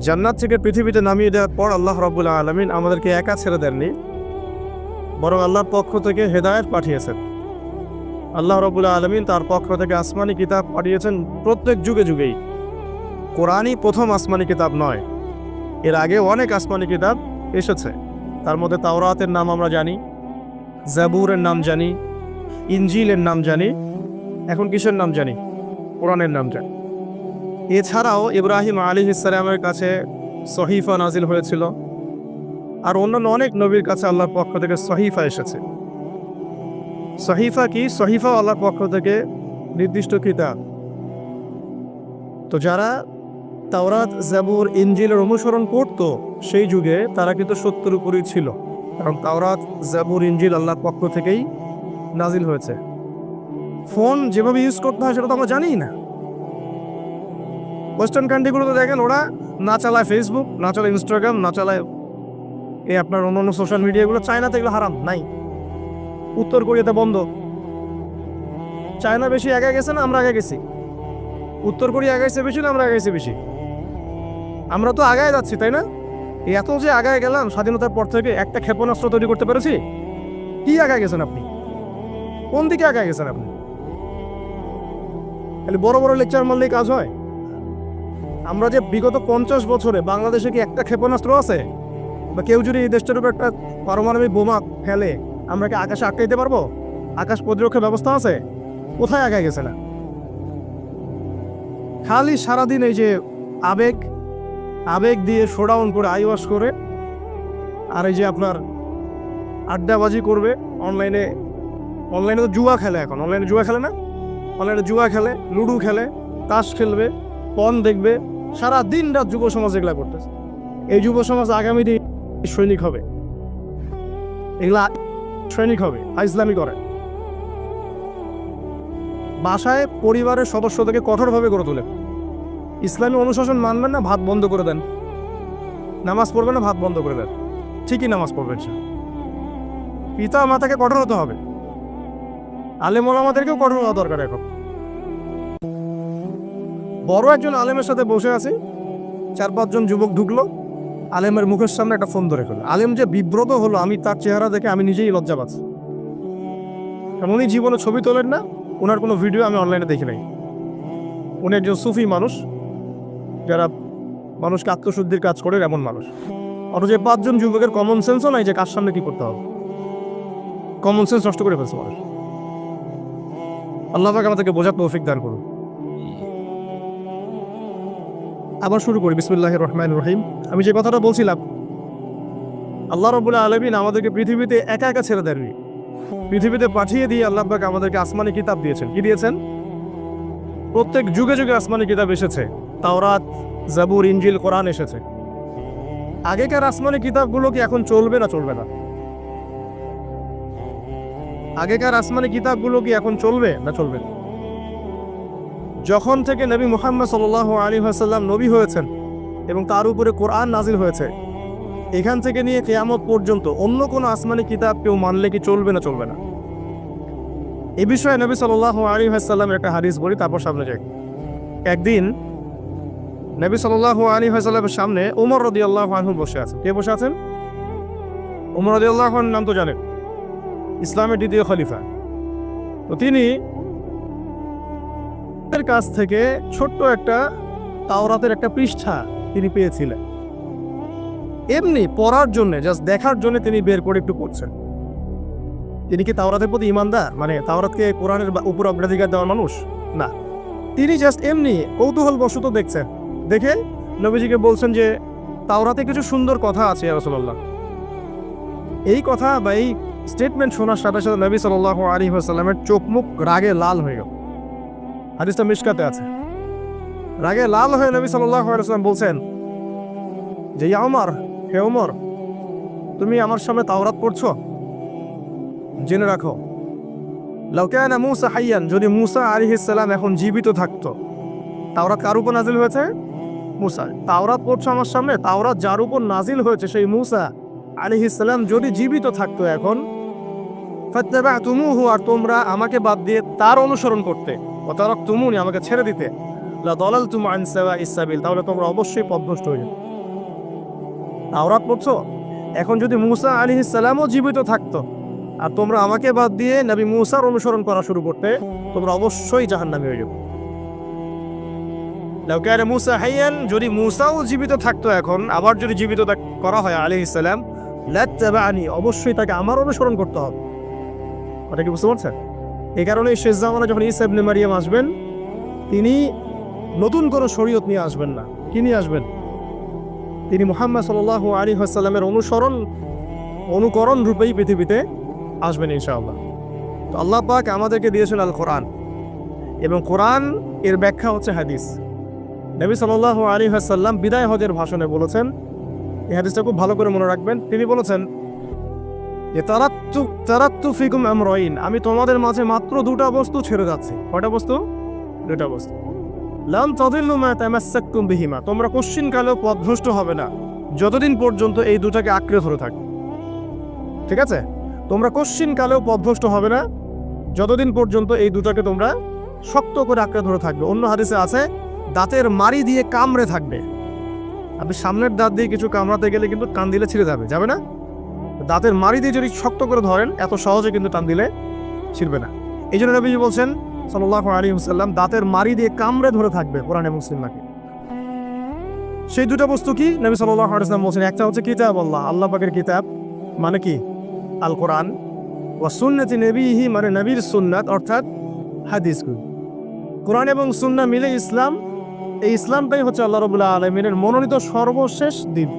জান্নাত থেকে পৃথিবীতে নামিয়ে দেওয়ার পর আল্লাহ রাব্বুল আলামিন আমাদেরকে একা ছেড়ে দেননি, বরং আল্লাহর পক্ষ থেকে হেদায়েত পাঠিয়েছেন। আল্লাহ রাব্বুল আলামিন তার পক্ষ থেকে আসমানি কিতাব পাঠিয়েছেন প্রত্যেক যুগে যুগেই। কোরআনই প্রথম আসমানি কিতাব নয়, এর আগে অনেক আসমানি কিতাব এসেছে। তার মধ্যে তাওরাতের নাম আমরা জানি, জাবুরের নাম জানি, ইনজিলের নাম জানি, এখন কিসের নাম জানি? কোরআনের নাম জানি। এছাড়াও ইব্রাহিম আলাইহিস সালামের কাছে সহিফা নাজিল হয়েছিল, আর অন্যান্য অনেক নবীর কাছে আল্লাহর পক্ষ থেকে সহিফা এসেছে। সহিফা কি? সহিফা আল্লাহর পক্ষ থেকে নির্দিষ্ট কিতাব। তো যারা তাওরাত, জাবুর, ইনজিলের অনুসরণ করত সেই যুগে, তারা কিন্তু সত্যের উপরই ছিল, কারণ তাওরাত, জাবুর, ইনজিল আল্লাহর পক্ষ থেকেই নাজিল হয়েছে। ফোন যেভাবে ইউজ করতে হয় সেটা তো আমরা জানিই না। ওয়েস্টার্ন কান্ট্রিগুলোতে দেখেন, ওরা না চালায় ফেসবুক, না চালায় ইনস্টাগ্রাম, না চালায় এই আপনার অন্যান্য সোশ্যাল মিডিয়াগুলো। চায়নাতে এগুলো হারাম, নাই। উত্তর কোরিয়াতে বন্ধ। চায়না বেশি আগে গেছে না আমরা আগে গেছি? উত্তর কোরিয়া আগাইছে বেশি না আমরা আগাইছি বেশি? আমরা তো আগায় যাচ্ছি, তাই না? এত যে আগায় গেলাম স্বাধীনতার পর থেকে, একটা ক্ষেপণাস্ত্র তৈরি করতে পেরেছি? কি আগায় গেছেন আপনি? কোন দিকে আগায় গেছেন আপনি? খালি বড় বড় লেকচার মারলেই কাজ হয়? আমরা যে বিগত 50 বছরে বাংলাদেশে কি একটা ক্ষেপণাস্ত্র আছে? বা কেউ যদি এই দেশটার উপর একটা পারমাণবিক বোমা ফেলে, আমরা কি আকাশে আটকাইতে পারবো? আকাশ প্রতিরক্ষা ব্যবস্থা আছে? কোথায় আগায় গেছে না? খালি সারাদিন এই যে আবেগ আবেগ দিয়ে শোডাউন করে, আইওয়াশ করে, আর এই যে আপনার আড্ডাবাজি করবে অনলাইনে। অনলাইনে তো জুয়া খেলে, এখন অনলাইনে জুয়া খেলে না? অনলাইনে জুয়া খেলে, লুডো খেলে, তাস খেলবে, পণ দেখবে, সারা দিন রাত যুব সমাজ এগুলা করতেছে। এই যুব সমাজ আগামী দিন সৈনিক হবে, এগুলা সৈনিক হবে, ইসলামী করে। বাসায় পরিবারের সদস্যদেরকে কঠোরভাবে গড়ে তোলে। ইসলামী অনুশাসন মানবেন না, ভাত বন্ধ করে দেন। নামাজ পড়বেন না, ভাত বন্ধ করে দেন। ঠিকই নামাজ পড়বেন। পিতা মাতাকে কঠোর হতে হবে, আলেম ওলামাদেরকেও কঠোর হওয়া দরকার। এখন বড় একজন আলেমের সাথে বসে আছি, 4-5 জন যুবক ঢুকলো, আলেমের মুখের সামনে একটা ফোন ধরে ফেললো। আলেম যে বিব্রত হলো, আমি তার চেহারা দেখে আমি নিজেই লজ্জা পাচ্ছি। উনি জীবনে ছবি তোলেন না, ওনার কোনো ভিডিও আমি অনলাইনে দেখি নাই। উনি একজন সুফি মানুষ, যারা মানুষকে আত্মশুদ্ধির কাজ করে, এমন মানুষ। অথচ 5 জন যুবকের কমন সেন্সও নাই যে কার সামনে কি করতে হবে। কমন সেন্স নষ্ট করে ফেলছে মানুষ। আল্লাহ পাক আমাদেরকে বোঝার তৌফিক দান করুন। আবার শুরু করি, বিসমিল্লাহির রহমানির রহিম। আমি যে কথাটা বলছিলাম, আল্লাহ রাব্বুল আলামিন আমাদেরকে পৃথিবীতে একা একা ছেড়ে দেননি, পৃথিবীতে পাঠিয়ে দিয়ে আল্লাহ পাক আমাদেরকে আসমানি কিতাব দিয়েছেন। কি দিয়েছেন? প্রত্যেক যুগে যুগে আসমানি কিতাব এসেছে। তাওরাত, জাবুর, ইনজিল, কোরআন এসেছে। আগেকার আসমানি কিতাবগুলো কি এখন চলবে না চলবে না? আগেকার আসমানি কিতাবগুলো কি এখন চলবে না চলবে না? যখন থেকে নবী মুহাম্মদ সাল্লাল্লাহু আলাইহি ওয়াসাল্লাম নবী হয়েছেন এবং তার উপরে কোরআন নাজিল হয়েছে, এখান থেকে নিয়ে কিয়ামত পর্যন্ত অন্য কোনো আসমানি কিতাব কেউ মানলে কি চলবে না চলবে না? এই বিষয়ে নবী সাল্লাল্লাহু আলাইহি ওয়াসাল্লামের একটা হাদিস বলি, তারপর সামনে যাই। একদিন নবী সাল্লাল্লাহু আলাইহি ওয়াসাল্লামের সামনে ওমর রাদিয়াল্লাহু আনহু বসে আছেন। কে বসে আছেন? ওমর রাদিয়াল্লাহু আনহুর নাম তো জানেন, ইসলামের দ্বিতীয় খলিফা। তো তিনি এর কাছ থেকে ছোট্ট একটা তাওরাতের একটা পৃষ্ঠা তিনি পেয়েছিলেন, এমনি পড়ার জন্য, জাস্ট দেখার জন্য তিনি বের করে একটু পড়ছেন। তিনি কি তাওরাতের প্রতি ইমানদার, মানে তাওরাতকে কোরআনের উপর অগ্রাধিকার দেওয়ার মানুষ? না, তিনি জাস্ট এমনি কৌতূহল বশত দেখছেন। দেখে নবীজিকে বলছেন যে তাওরাতে কিছু সুন্দর কথা আছে ইয়া রাসূলুল্লাহ। এই কথা বা এই স্টেটমেন্ট শোনার সাথে সাথে নবী সাল্লাল্লাহু আলাইহি ওয়াসাল্লামের চোখ মুখ রাগে লাল হয়ে গেল। হাদিসটা মিশকাতে আছে। রাগে লাল হয়ে নবী সাল্লাল্লাহু আলাইহি ওয়াসাল্লাম বলছেন যে ইয়া ওমর, হে ওমর, তুমি আমার সামনে তাওরাত পড়ছো? জেনে রাখো, লাউ কানা মূসা হাইয়ান, যদি মূসা আলাইহিস সালাম এখন জীবিত থাকতো। তাওরাত কার উপর নাজিল হয়েছে? মূসা। তাওরাত পড়ছো আমার সামনে, তাওরাত যার উপর নাজিল হয়েছে সেই মূসা আলাইহিস সালাম যদি জীবিত থাকতো এখন, ফাত্তাবাতুমুহু, আর তোমরা আমাকে বাদ দিয়ে তার অনুসরণ করতে, ওয়া তারাকতুমুনি, আমাকে ছেড়ে দিতে, লা দালালতুম আন সাওয়াইস সাবিল, তাহলে তোমরা অবশ্যই পথভ্রষ্ট হয়ে যেতে। তাওরাত পড়ছো, এখন যদি মূসা আলাইহিস সালামও জীবিত থাকতো আর তোমরা আমাকে বাদ দিয়ে নবী মূসার অনুসরণ করা শুরু করতে, তোমরা অবশ্যই জাহান্নামী হয়ে যেতে। লাউ কানা মূসা হাইয়ান, যদি মূসাও জীবিত থাকতো এখন, আবার যদি জীবিত করা হয় আলাইহিস সালাম, লাত্তাবানি, অবশ্যই তাকে আমার অনুসরণ করতে হবে। কথা কি বুঝতে পারছেন? এই কারণে শেষ জামানা যখন ঈসা ইবনে মারিয়াম আসবেন, তিনি নতুন কোনো শরীয়ত নিয়ে আসবেন না। কি নিয়ে আসবেন? তিনি মুহাম্মদ সাল্লাল্লাহু আলাইহি ওয়াসাল্লামের অনুকরণ রূপেই পৃথিবীতে আসবেন ইনশাআল্লাহ। তো আল্লাহ পাক আমাদেরকে দিয়েছেন আল কোরআন, এবং কোরআন এর ব্যাখ্যা হচ্ছে হাদিস। নবী সাল্লাল্লাহু আলাইহি ওয়াসাল্লাম বিদায় হজের ভাষণে বলেছেন, এই হাদিসটা খুব ভালো করে মনে রাখবেন। তিনি বলেছেন যে তারাক্তু ফিকুম আমরাইন, আমি তোমাদের মাঝে মাত্র দুটা বস্তু ছেড়ে যাচ্ছি। কয়টা বস্তু? দুটা বস্তু। লান তাদিল্লু মা তামাসসাকতুম বিহিমা, তোমরা কোশ্চিনকালেও পথভ্রষ্ট হবে না যতদিন পর্যন্ত এই দুটাকে আঁকড়ে ধরে থাকবে। ঠিক আছে? তোমরা কোশ্চিনকালেও পথভ্রষ্ট হবে না যতদিন পর্যন্ত এই দুটাকে তোমরা শক্ত করে আঁকড়ে ধরে থাকবে। অন্য হাদিসে আছে দাঁতের মাড়ি দিয়ে কামড়ে থাকবে। আপনি সামনের দাঁত দিয়ে কিছু কামড়াতে গেলে কিন্তু টান দিলে ছিঁড়ে যাবে না? দাঁতের মাড়ি দিয়ে যদি শক্ত করে ধরেন, এত সহজে কিন্তু টান দিলে ছিঁড়বে না। এই জন্য নবীজি বলছেন সাল্লাল্লাহু আলাইহি ওয়াসাল্লাম, দাঁতের মাড়ি দিয়ে কামড়ে ধরে থাকবে কোরআন এবং সুন্নাহকে। সেই দুটো বস্তু কি? নবী সাল্লাল্লাহু আলাইহি ওয়াসাল্লাম বলছেন, একটা হচ্ছে কিতাব আল্লাহ পাকের কিতাব, মানে কি? আল কোরআন, ওয়া সুন্নতি নবীহি, মানে নবীর সুন্নাত, অর্থাৎ হাদিসগুলো। কোরআন এবং সুন্নাহ মিলে ইসলাম। এই ইসলামটাই হচ্ছে আল্লাহ রাব্বুল আলামিনের মনোনীত সর্বশেষ দিন।